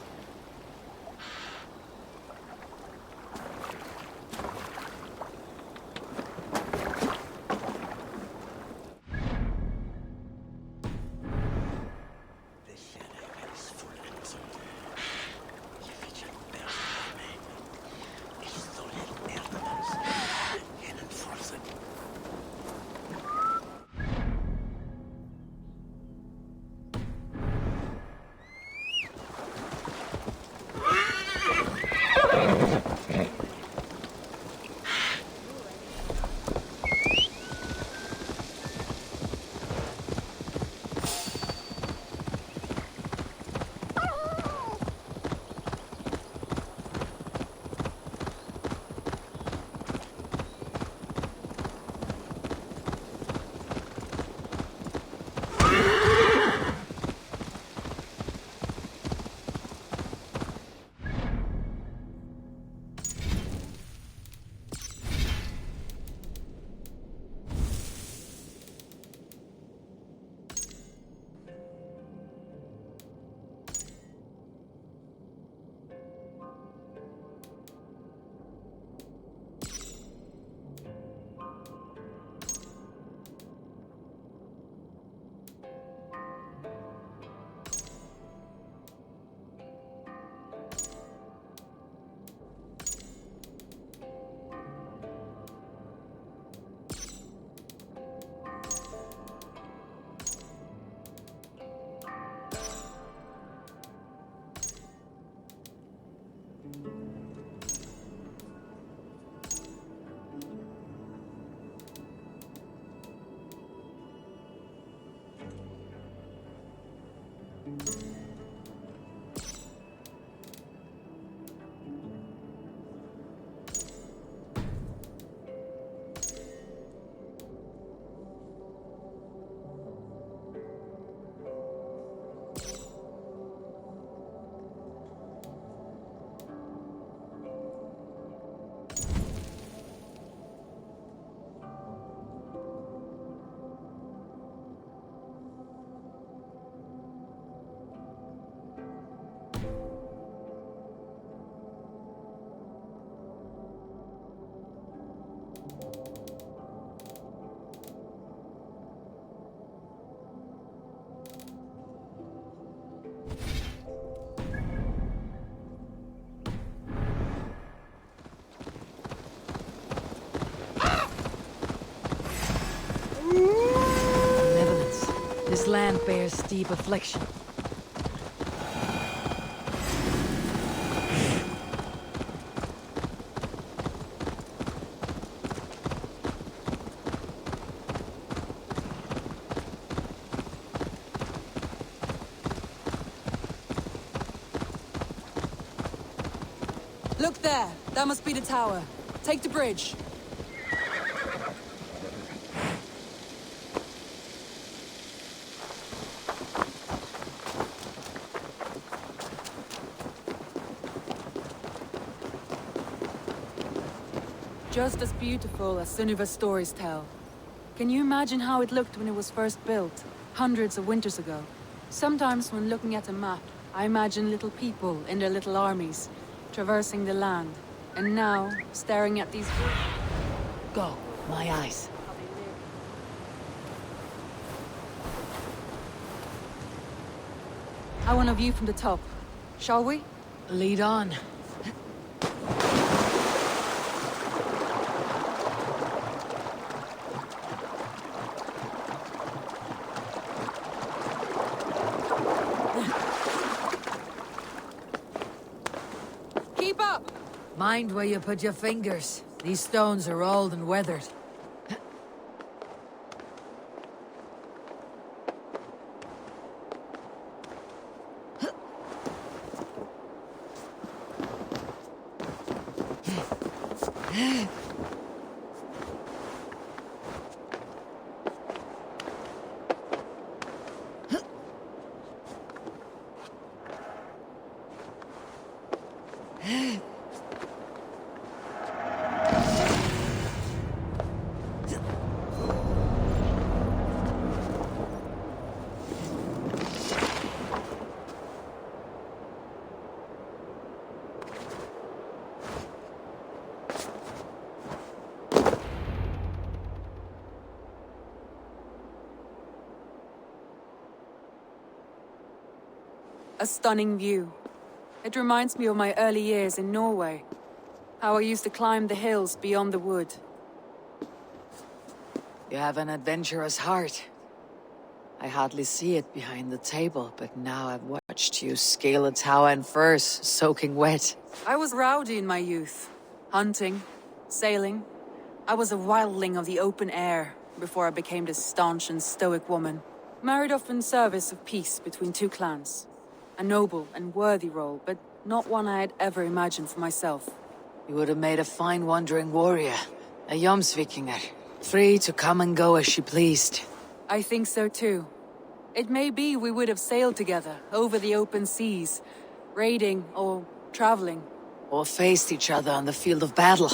This land bears steep affliction. Look there! That must be the tower. Take the bridge. Just as beautiful as Sunniva's stories tell. Can you imagine how it looked when it was first built, hundreds of winters ago? Sometimes when looking at a map, I imagine little people in their little armies, traversing the land, and now, staring at these... Go, my eyes. I want a view from the top. Shall we? Lead on. Keep up! Mind where you put your fingers. These stones are old and weathered. A stunning view. It reminds me of my early years in Norway. How I used to climb the hills beyond the wood. You have an adventurous heart. I hardly see it behind the table, but now I've watched you scale a tower in furs, soaking wet. I was rowdy in my youth. Hunting, sailing. I was a wildling of the open air before I became this staunch and stoic woman. Married off in service of peace between two clans. A noble and worthy role, but not one I had ever imagined for myself. You would have made a fine wandering warrior. A Jomsvikinger. Free to come and go as she pleased. I think so too. It may be we would have sailed together, over the open seas, raiding or traveling. Or faced each other on the field of battle.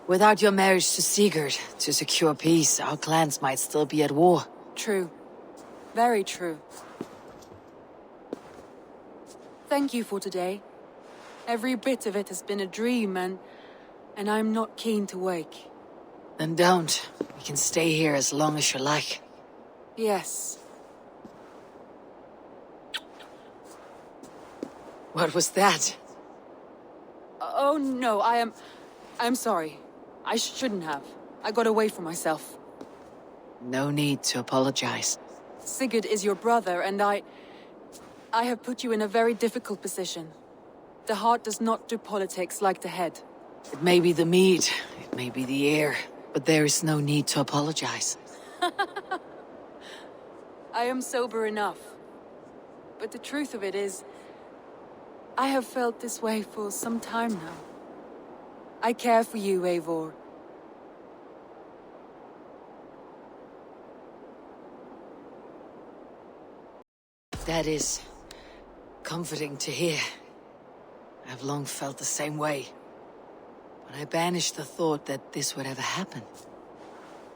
Without your marriage to Sigurd, to secure peace, our clans might still be at war. True. Very true. Thank you for today. Every bit of it has been a dream, and I'm not keen to wake. Then don't. We can stay here as long as you like. Yes. What was that? Oh no, I'm sorry. I shouldn't have. I got away from myself. No need to apologize. Sigurd is your brother, and I have put you in a very difficult position. The heart does not do politics like the head. It may be the meat, it may be the air, but there is no need to apologize. I am sober enough. But the truth of it is, I have felt this way for some time now. I care for you, Eivor. That is comforting to hear. I've long felt the same way. But I banished the thought that this would ever happen.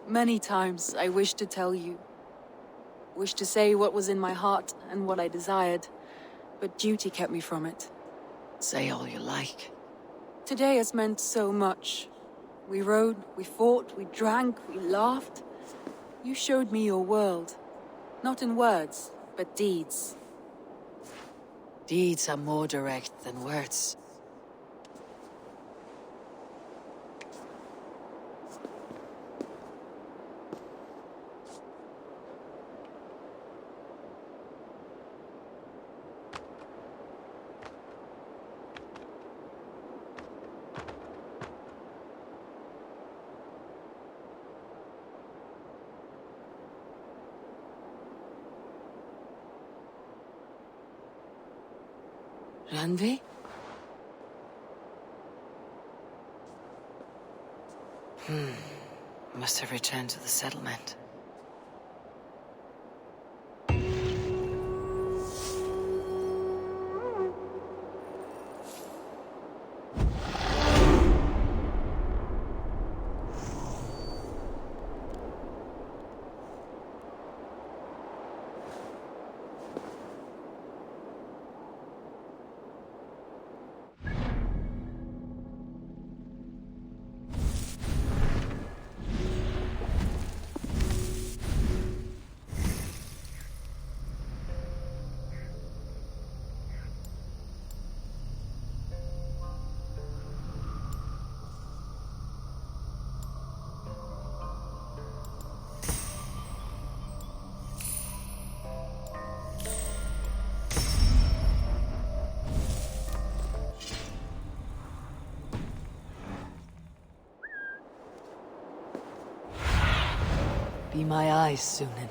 Many times I wished to tell you. Wished to say what was in my heart and what I desired. But duty kept me from it. Say all you like. Today has meant so much. We rode, we fought, we drank, we laughed. You showed me your world. Not in words, but deeds. Deeds are more direct than words. Randvi? Must have returned to the settlement. Be my eyes, Sunan.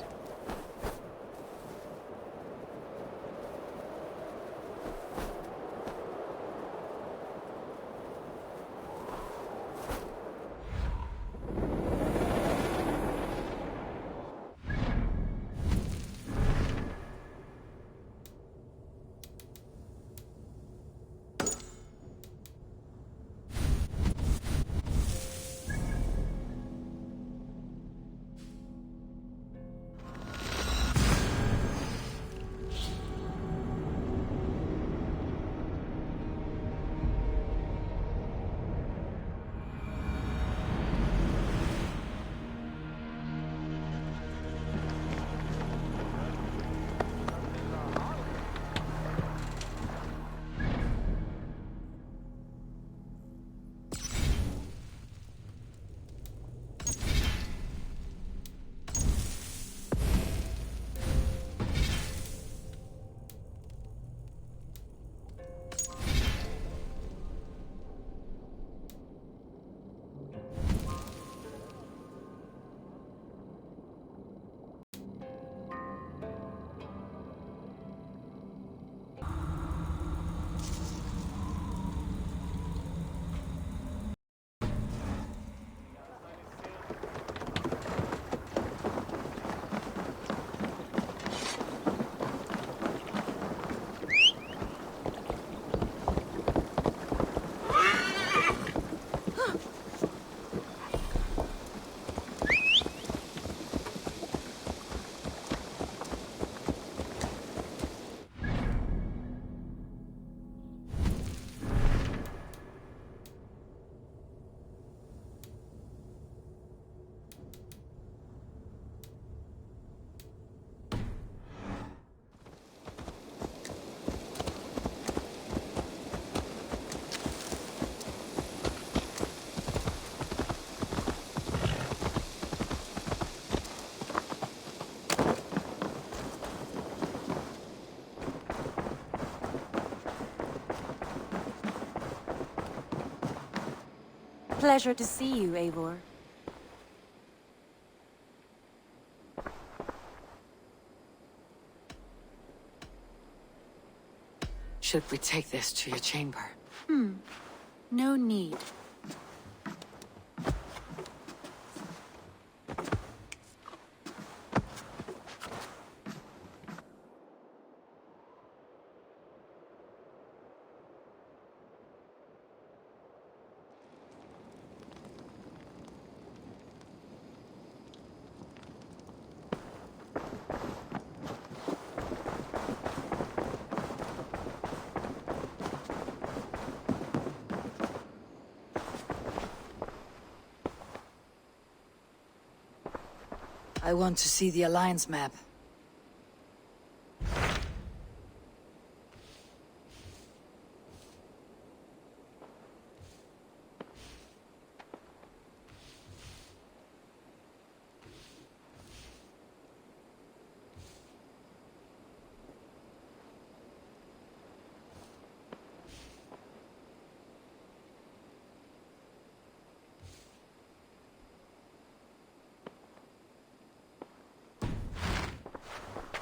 Pleasure to see you, Eivor. Should we take this to your chamber? No need. I want to see the Alliance map.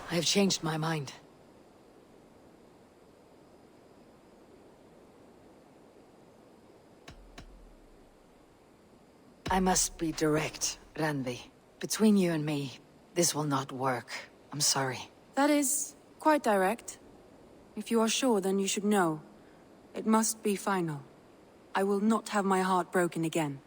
I have changed my mind. I must be direct, Randvi. Between you and me, this will not work. I'm sorry. That is quite direct. If you are sure, then you should know. It must be final. I will not have my heart broken again.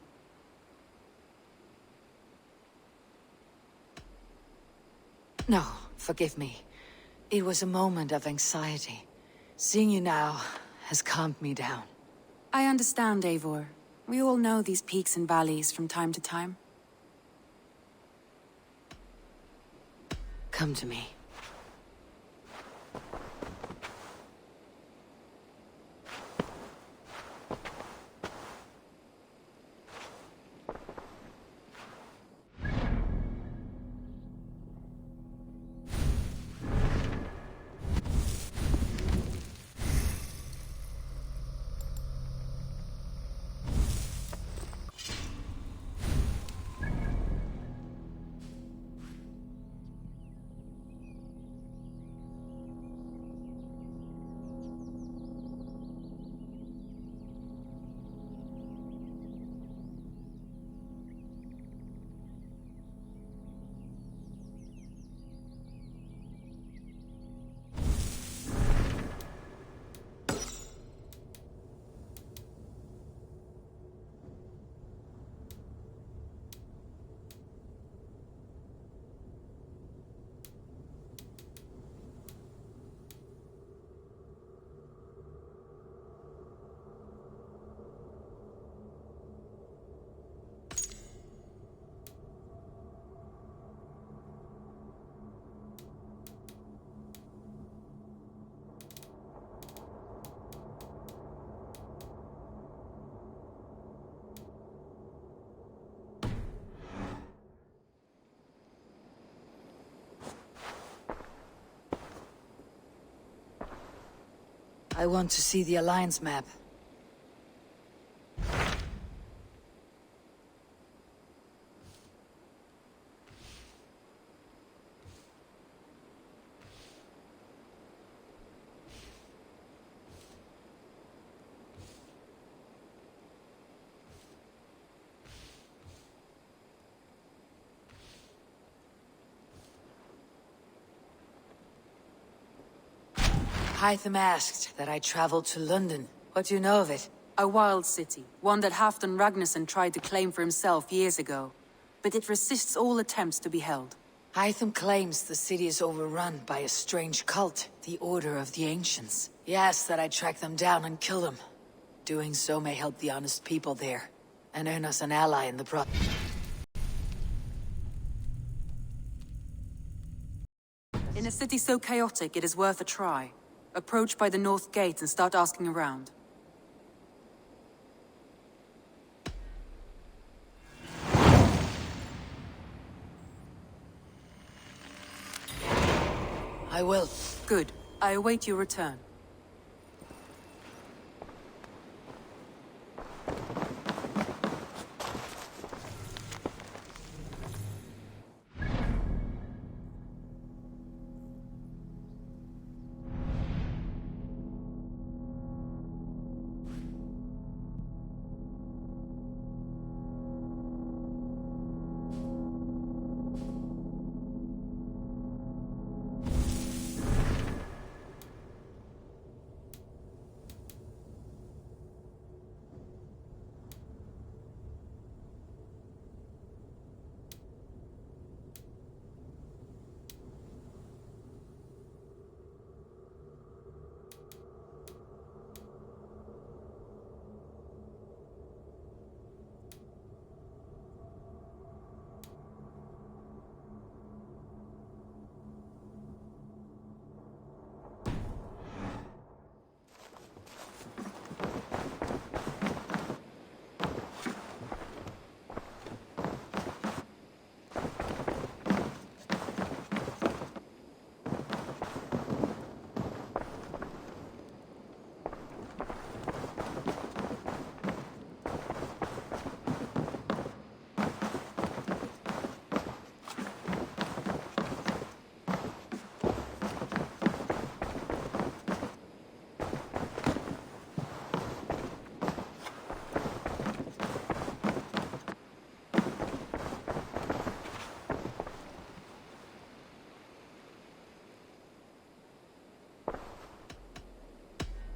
No, forgive me. It was a moment of anxiety. Seeing you now has calmed me down. I understand, Eivor. We all know these peaks and valleys from time to time. Come to me. I want to see the Alliance map. Hytham asked that I travel to London. What do you know of it? A wild city, one that Halfdan Ragnarsson tried to claim for himself years ago. But it resists all attempts to be held. Hytham claims the city is overrun by a strange cult, the Order of the Ancients. He asks that I track them down and kill them. Doing so may help the honest people there, and earn us an ally in the process. In a city so chaotic, it is worth a try. Approach by the North Gate and start asking around. I will. Good. I await your return.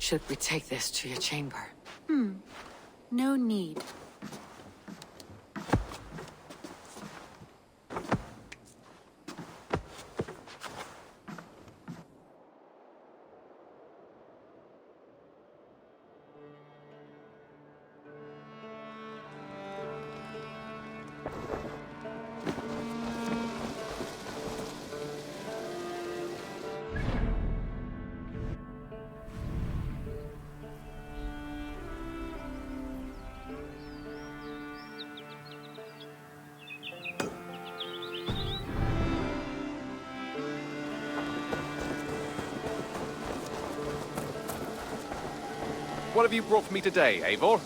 Should we take this to your chamber? No need. What have you brought for me today, Eivor?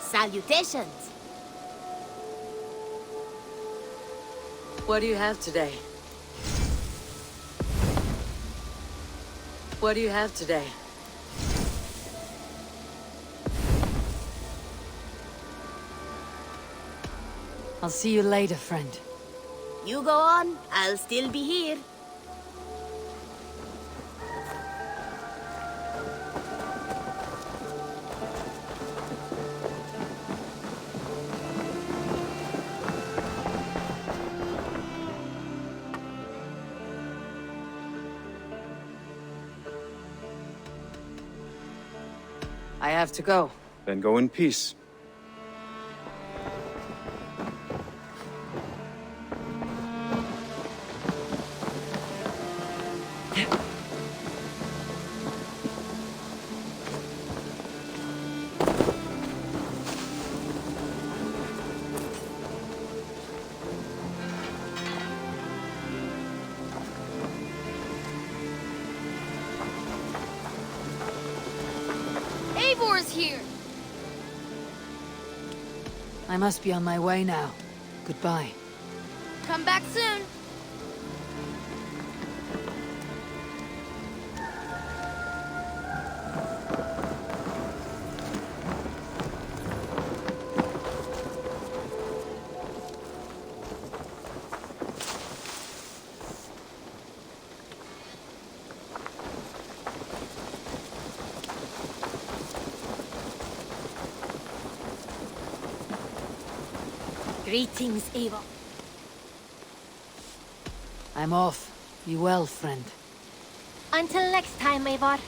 Salutations! What do you have today? What do you have today? I'll see you later, friend. You go on, I'll still be here. I have to go. Then go in peace. Eivor's here! I must be on my way now. Goodbye. Come back soon! Greetings, Eivor. I'm off. Be well, friend. Until next time, Eivor.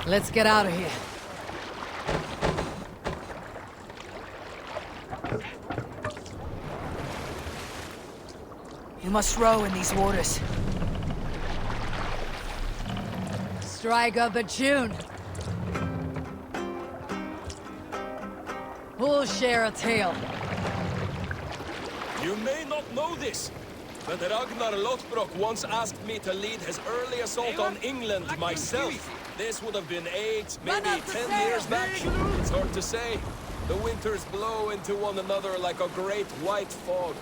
Let's get out of here. You must row in these waters. Strike up a tune. Who'll share a tale? You may not know this, but Ragnar Lothbrok once asked me to lead his early assault on England myself. This would have been 8, maybe 10 years back. It's hard to say. The winters blow into one another like a great white fog.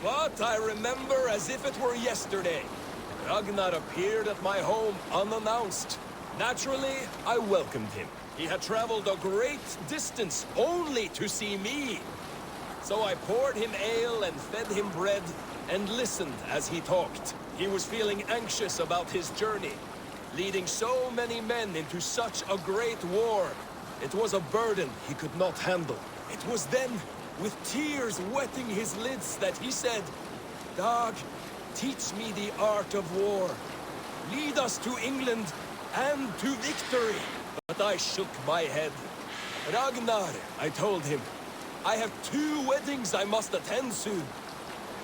But I remember as if it were yesterday. Ragnar appeared at my home unannounced. Naturally, I welcomed him. He had traveled a great distance only to see me. So I poured him ale and fed him bread and listened as he talked. He was feeling anxious about his journey. leading so many men into such a great war. It was a burden he could not handle. It was then, with tears wetting his lids, that he said, "Dag, teach me the art of war. Lead us to England and to victory." But I shook my head. "Ragnar," I told him, "I have 2 weddings I must attend soon.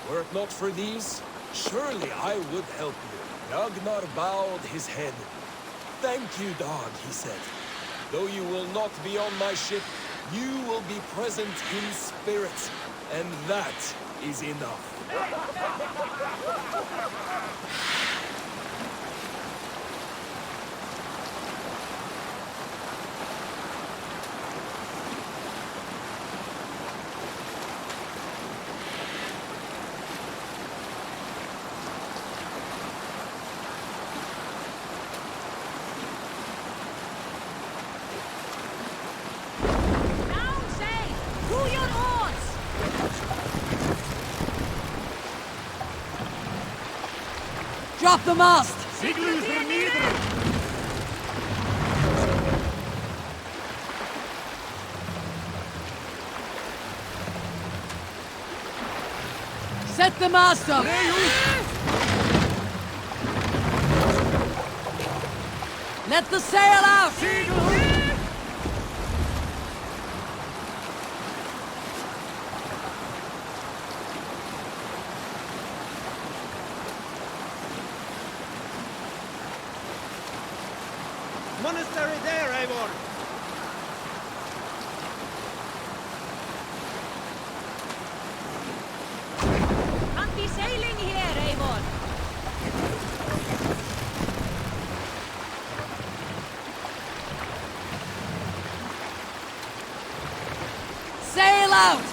Were it not for these, surely I would help you." Ragnar bowed his head. "Thank you, Dag," he said. "Though you will not be on my ship, you will be present in spirit, and that is enough." Down, say! To your oars! Drop the mast! Set the mast up! Let the sail out! Monastery there, Eivor! Can't be sailing here, Eivor! Sail out!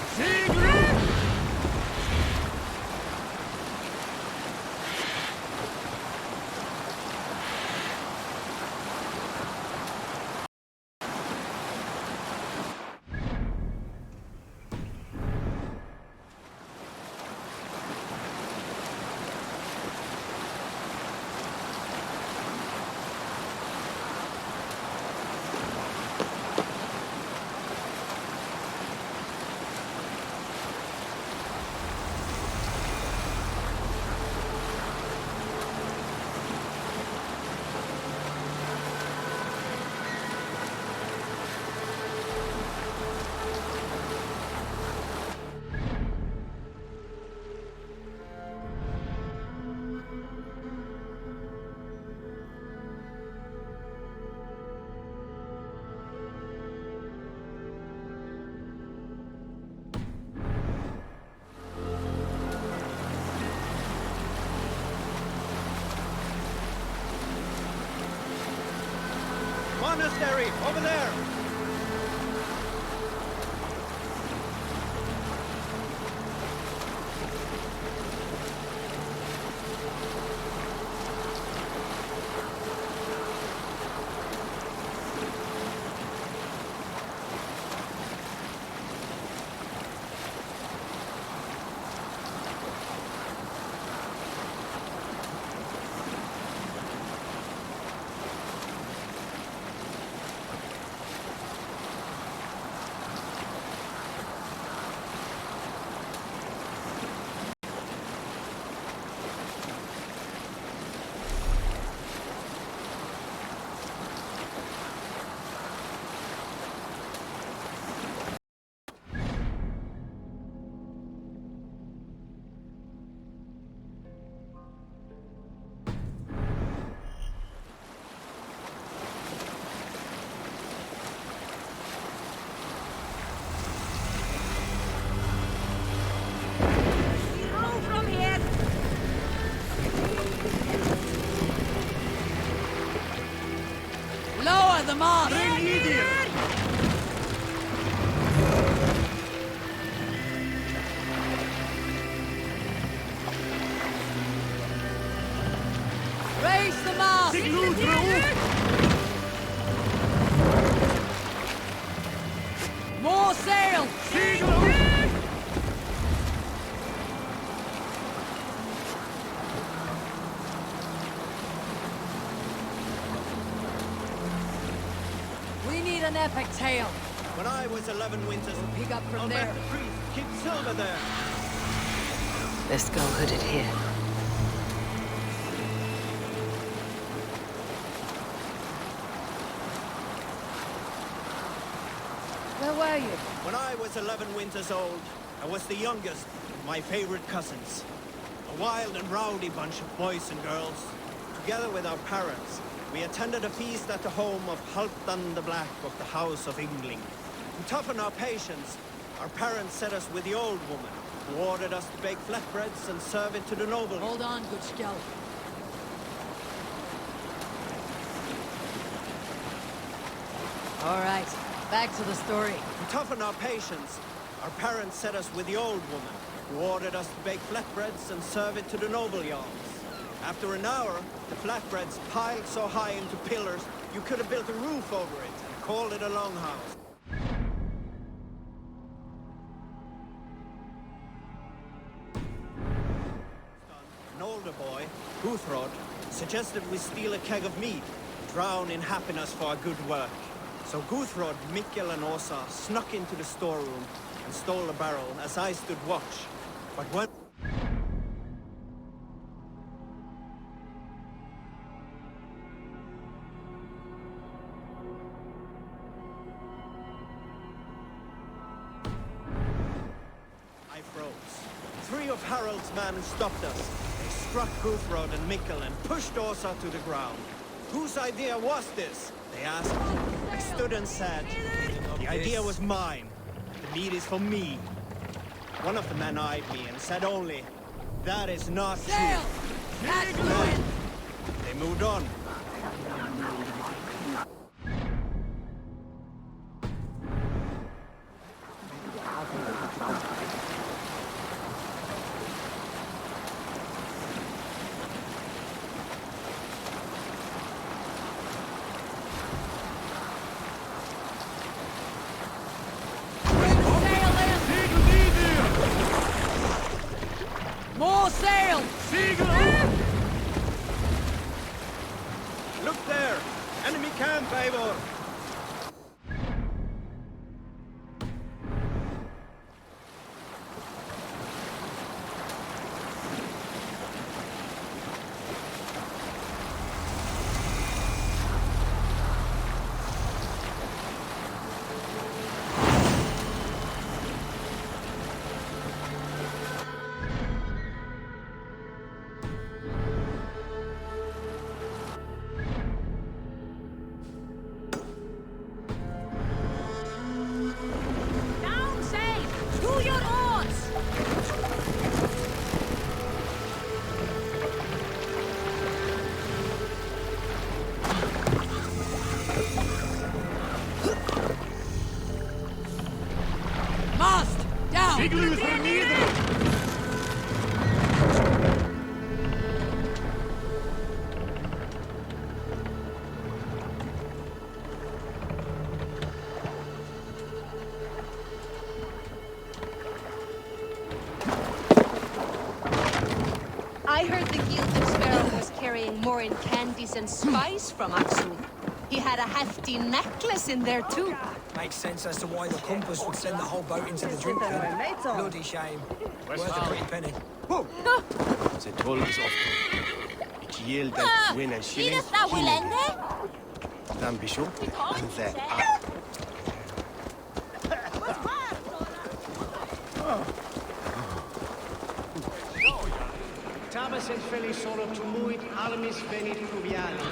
Monastery, over there! Row from here! Lower the mast! Raise the mast! More sail! an epic tale. When I was 11 winters, We'll pick up from I there. met the priest, King Silver there. Let's go hooded here. Where were you? When I was 11 winters old, I was the youngest of my favorite cousins. A wild and rowdy bunch of boys and girls. Together with our parents, we attended a feast at the home of Halfdan the Black of the House of Yngling. To toughen our patience, our parents set us with the old woman, who ordered us to bake flatbreads and serve it to the nobles. Hold on, good Skell. All right, back to the story. To toughen our patience, our parents set us with the old woman, who ordered us to bake flatbreads and serve it to the noble jarls. After an hour, the flatbreads piled so high into pillars, you could have built a roof over it and called it a longhouse. An older boy, Guthrod, suggested we steal a keg of mead, drown in happiness for our good work. So Guthrod, Mikkel and Åsa snuck into the storeroom and stole a barrel as I stood watch. But when... I froze. 3 of Harald's men stopped us. They struck Guthrod and Mikkel and pushed Åsa to the ground. Whose idea was this? They asked. I stood and said, the idea was mine. The meat is for me. One of the men eyed me and said only, that is not Sail! true. Catch the Then wind! they moved on. More sail! Look there! Enemy camp, Eivor! Down sail! To your oars! Mast! Down! I heard the Gilded Sparrow was carrying more in candies and spice from Axel. He had a hefty necklace in there too. Makes sense as to why the compass would send the whole boat into the drink bin. Bloody shame. Worth a pretty penny. The toll is off. It yield that win and shilling. Then Bishop and the Tabas et feli solo tumuit almis venit fluviali.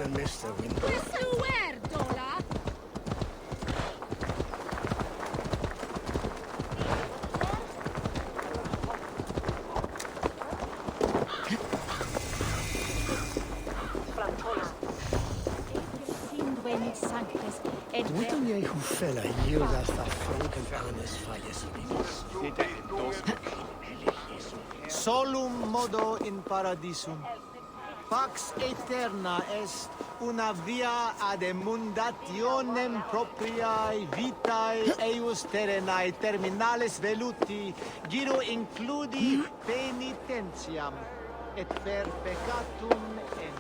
and Mr. Window. Wouldn't ye who fella yield us the franken honest fires? Solum modo in paradisum. Pax aeterna est una via ad emundationem propriae vitae eius terrenae terminalis veluti, giro includi penitentiam, et per peccatum en...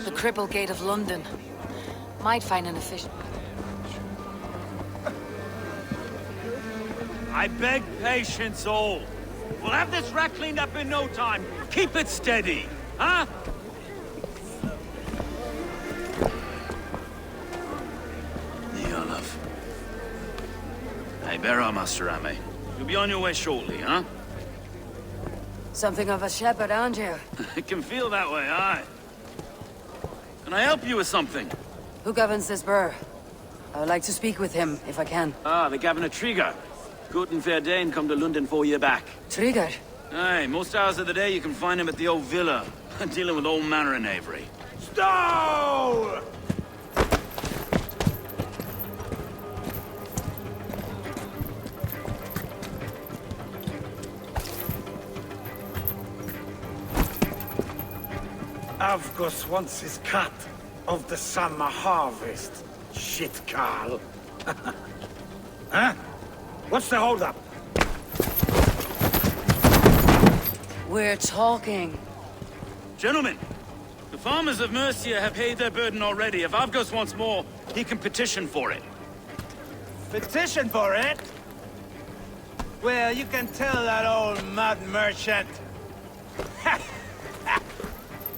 The Cripple Gate of London. Might find an official. I beg patience, all. We'll have this rat cleaned up in no time. Keep it steady, huh? Love. Hey, bear up, Master Ame. You'll be on your way shortly, huh? Something of a shepherd, aren't you? It can feel that way, aye. Can I help you with something? Who governs this burr? I would like to speak with him, if I can. Ah, the Governor Trigger. Good and fair Dane come to London 4 year back. Trigger? Aye, most hours of the day you can find him at the old villa, dealing with all manner of knavery. Stow! Avgos wants his cut of the summer harvest. Shit, Carl. Huh? What's the holdup? We're talking. Gentlemen, the farmers of Mercia have paid their burden already. If Avgos wants more, he can petition for it. Petition for it? Well, you can tell that old mud merchant.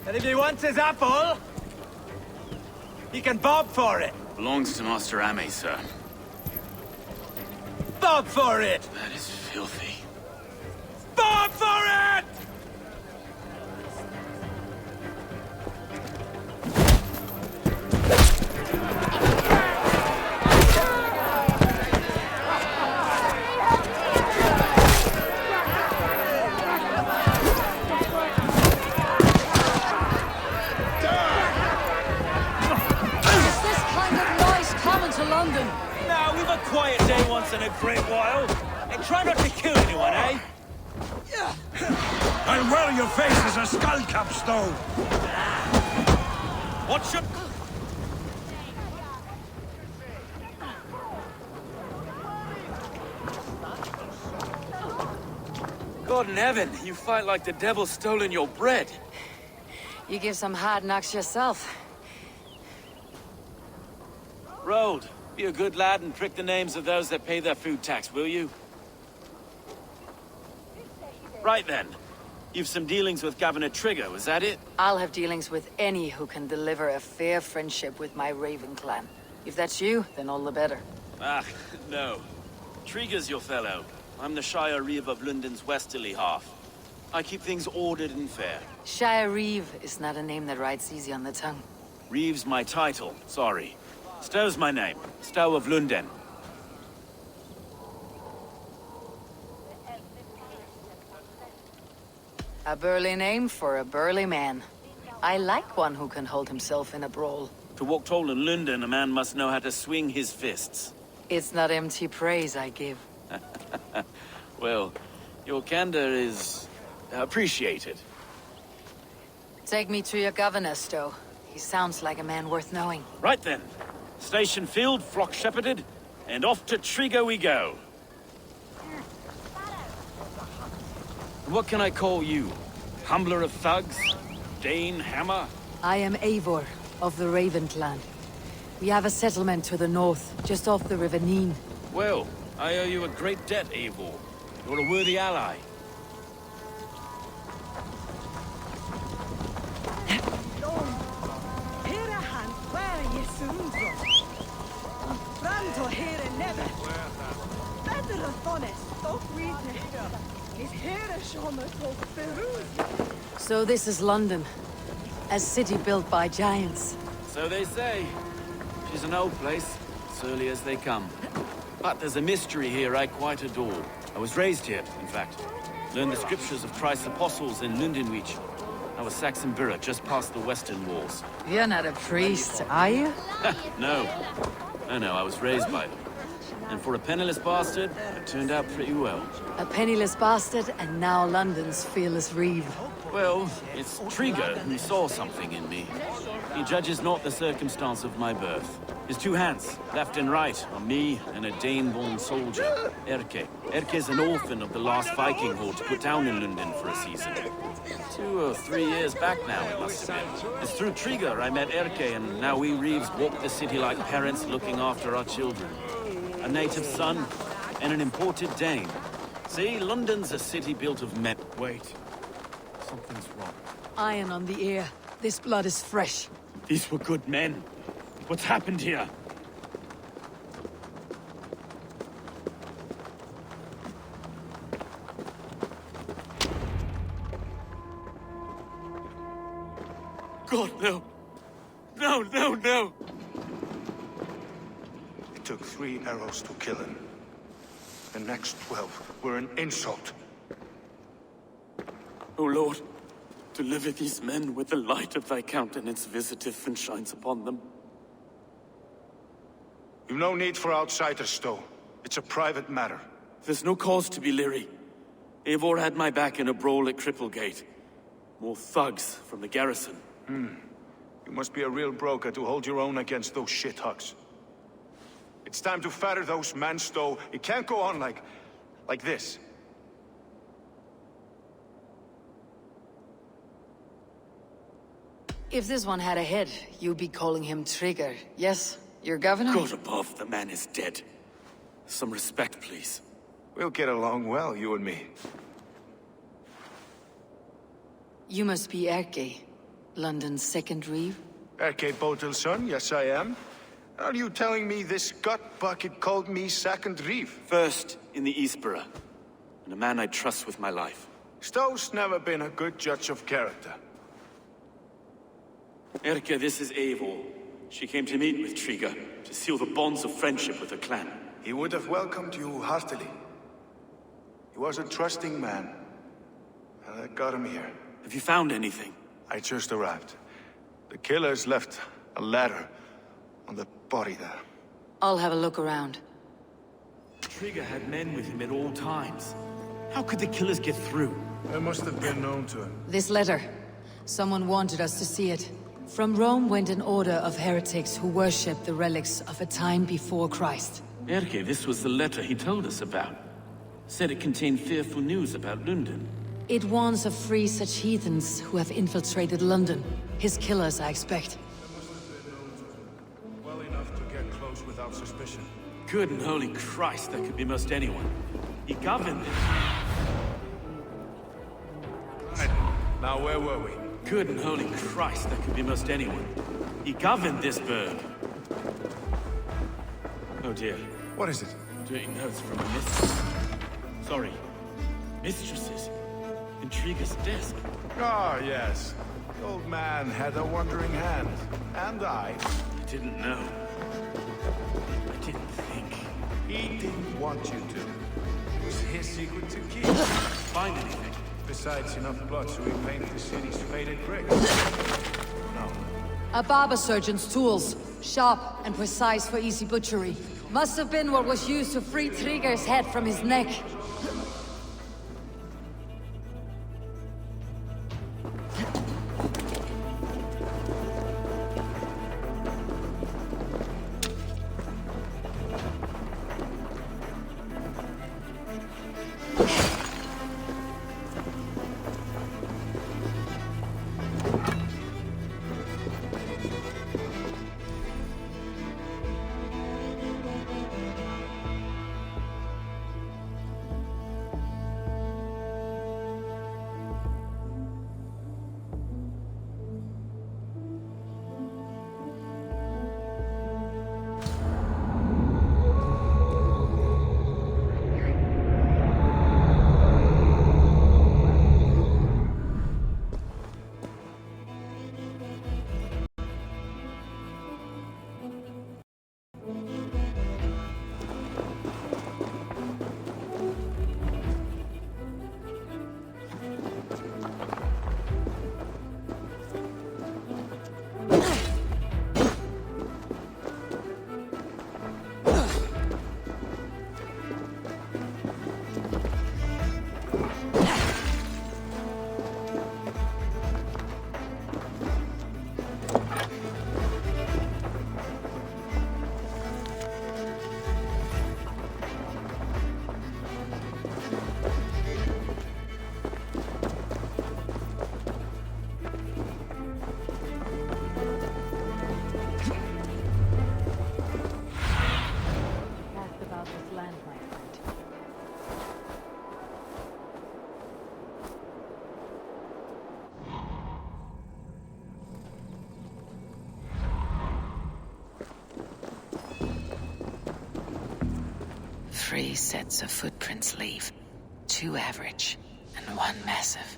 And if he wants his apple, he can bob for it. Belongs to Master Ame, sir. Bob for it! That is filthy. Bob for it! London. Now, we've a quiet day once in a great while. And try not to kill anyone, eh? And well, your face is a skull capstone. What should... God in heaven, you fight like the devil stolen your bread. You give some hard knocks yourself. Road, be a good lad and prick the names of those that pay their food tax, will you? Right then. You've some dealings with Governor Trigger, was that it? I'll have dealings with any who can deliver a fair friendship with my Raven clan. If that's you, then all the better. Ah, no. Trigger's your fellow. I'm the Shire Reeve of London's westerly half. I keep things ordered and fair. Shire Reeve is not a name that rides easy on the tongue. Reeve's my title, sorry. Stow's my name. Stow of London. A burly name for a burly man. I like one who can hold himself in a brawl. To walk tall in London, a man must know how to swing his fists. It's not empty praise I give. Well, your candor is appreciated. Take me to your governor, Stow. He sounds like a man worth knowing. Right then. Station filled, flock shepherded, and off to Trigger we go. What can I call you? Humbler of thugs? Dane Hammer? I am Eivor, of the Raven clan. We have a settlement to the north, just off the River Neen. Well, I owe you a great debt, Eivor. You're a worthy ally. So this is London, a city built by giants. So they say. She's an old place, surly as they come. But there's a mystery here I quite adore. I was raised here, in fact. Learned the scriptures of Christ's apostles in Lundenwich. I was Saxon Borough, just past the western walls. You're not a priest, are you? No. No, I was raised by them. And for a penniless bastard, it turned out pretty well. A penniless bastard, and now London's fearless Reeve. Well, it's Trigger who saw something in me. He judges not the circumstance of my birth. His two hands, left and right, are me and a Dane-born soldier, Erke. Erke's an orphan of the last Viking horde put down in London for a season. 2 or 3 years back now, it must have been. It's through Trigger I met Erke, and now we Reeves walk the city like parents looking after our children. A native son, and an imported Dane. See, London's a city built of men. Wait. Something's wrong. Iron on the ear. This blood is fresh. These were good men. What's happened here? God, no. No. It took 3 arrows to kill him. The next 12 were an insult. O Lord, deliver these men with the light of thy countenance visiteth and shines upon them. You've no need for outsiders, Stow. It's a private matter. There's no cause to be leery. Eivor had my back in a brawl at Cripplegate. More thugs from the garrison. You must be a real broker to hold your own against those shithugs. It's time to fetter those men, Stow. It can't go on like this. If this one had a head, you'd be calling him Trigger. Yes, your governor? God above, the man is dead. Some respect, please. We'll get along well, you and me. You must be Erke, London's second Reeve? Erke Botel's son, yes I am. Are you telling me this gut bucket called me second Reeve? First in the Eastborough, and a man I trust with my life. Stow's never been a good judge of character. Erke, this is Eivor. She came to meet with Trigger, to seal the bonds of friendship with her clan. He would have welcomed you heartily. He was a trusting man. And I got him here. Have you found anything? I just arrived. The killers left a ladder on the body there. I'll have a look around. Trigger had men with him at all times. How could the killers get through? They must have been known to him. This letter. Someone wanted us to see it. From Rome went an order of heretics who worshipped the relics of a time before Christ. Erke, this was the letter he told us about. Said it contained fearful news about London. It warns of free such heathens who have infiltrated London. His killers, I expect. Well enough to get close without suspicion. Good and holy Christ, that could be most anyone. He governed this. I Now, where were we? Good and holy Christ, that could be most anyone. He governed this burg. Oh dear. What is it? Doing notes from a mistress. Sorry. Mistresses. Intrigue's desk. Ah, yes. The old man had a wandering hand. And I didn't know. I didn't think. He didn't want you to. It was his secret to keep. Find anything? Besides enough blood to repaint the city's faded bricks. No. A barber surgeon's tools. Sharp and precise for easy butchery. Must have been what was used to free Trigger's head from his neck. Three sets of footprints leave. 2 average, and 1 massive.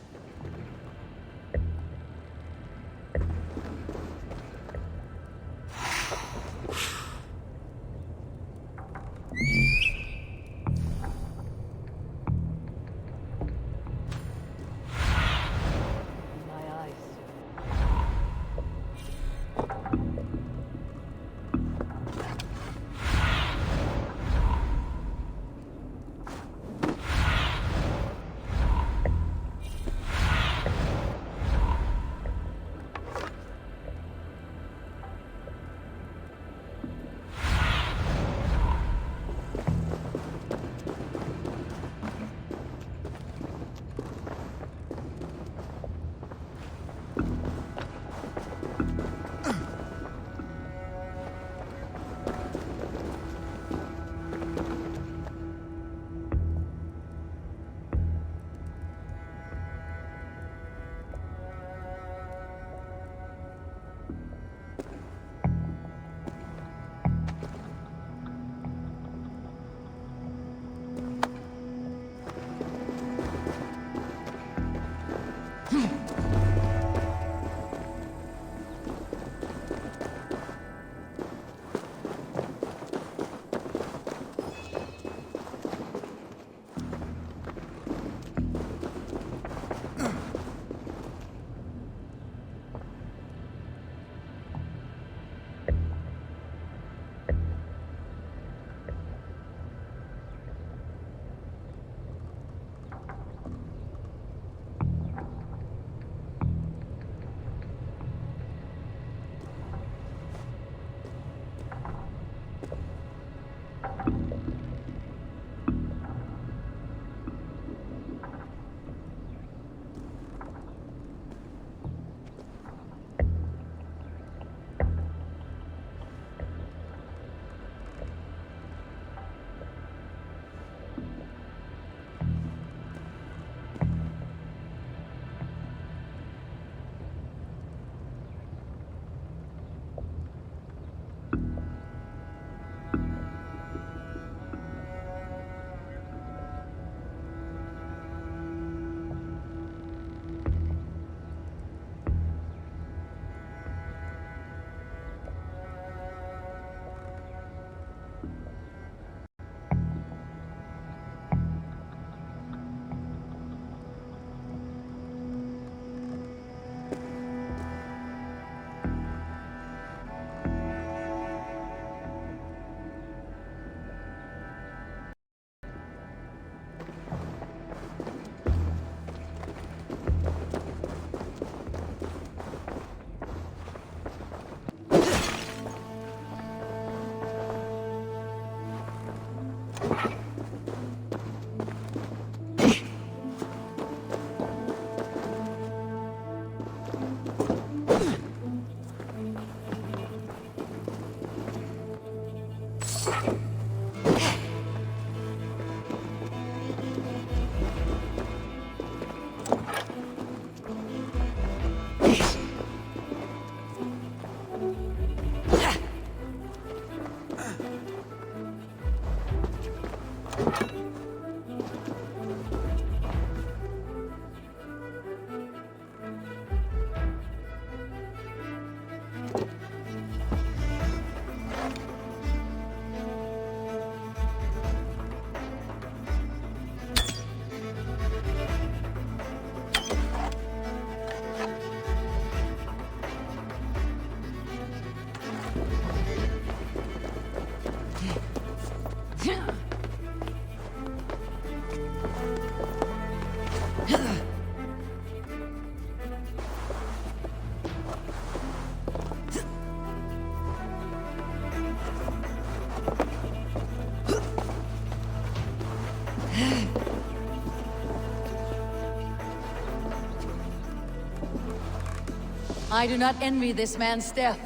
I do not envy this man's death.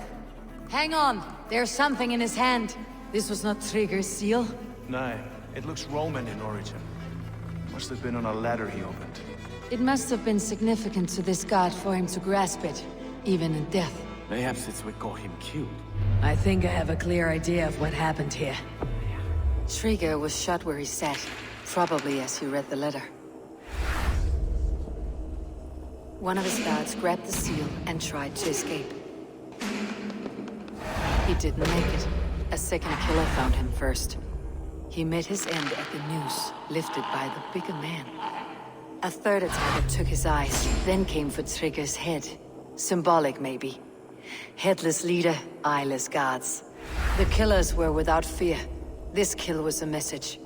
Hang on, there's something in his hand. This was not Trigger's seal. No, it looks Roman in origin. Must have been on a ladder he opened. It must have been significant to this god for him to grasp it, even in death. Perhaps it's what got him killed. I think I have a clear idea of what happened here. Trigger was shot where he sat, probably as he read the letter. One of his guards grabbed the seal and tried to escape. He didn't make it. A second killer found him first. He met his end at the noose, lifted by the bigger man. A third attacker took his eyes, then came for Trigger's head. Symbolic, maybe. Headless leader, eyeless guards. The killers were without fear. This kill was a message.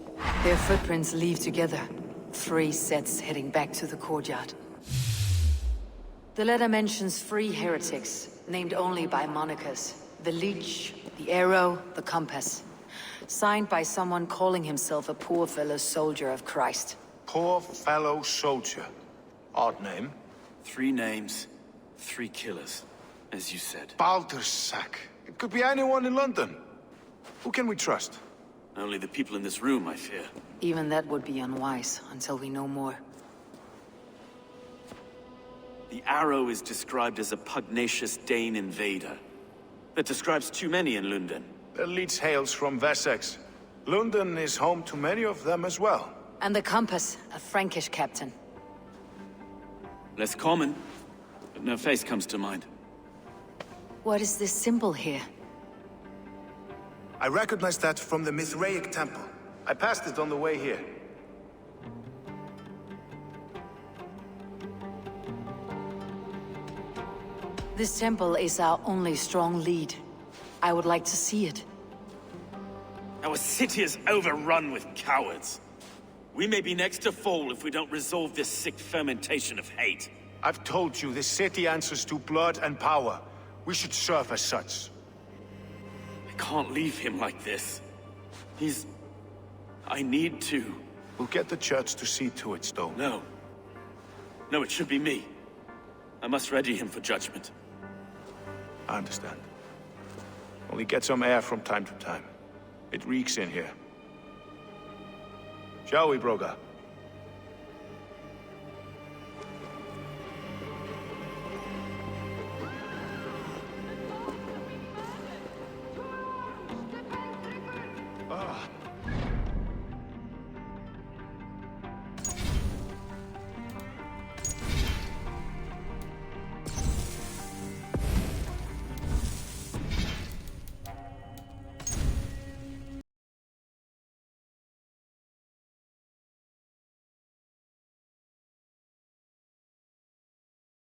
Their footprints leave together. 3 sets heading back to the courtyard. The letter mentions 3 heretics, named only by monikers. The Leech, the Arrow, the Compass. Signed by someone calling himself a poor fellow soldier of Christ. Poor fellow soldier. Odd name. 3 names, 3 killers, as you said. Baldersack. It could be anyone in London. Who can we trust? Only the people in this room, I fear. Even that would be unwise, until we know more. The Arrow is described as a pugnacious Dane invader. That describes too many in London. The Leech hails from Wessex. London is home to many of them as well. And the Compass, a Frankish captain. Less common, but no face comes to mind. What is this symbol here? I recognize that from the Mithraic temple. I passed it on the way here. This temple is our only strong lead. I would like to see it. Our city is overrun with cowards. We may be next to fall if we don't resolve this sick fermentation of hate. I've told you, this city answers to blood and power. We should serve as such. I can't leave him like this. I need to. We'll get the church to see to it, Stone. No. No, it should be me. I must ready him for judgment. I understand. Only get some air from time to time. It reeks in here. Shall we, Broga?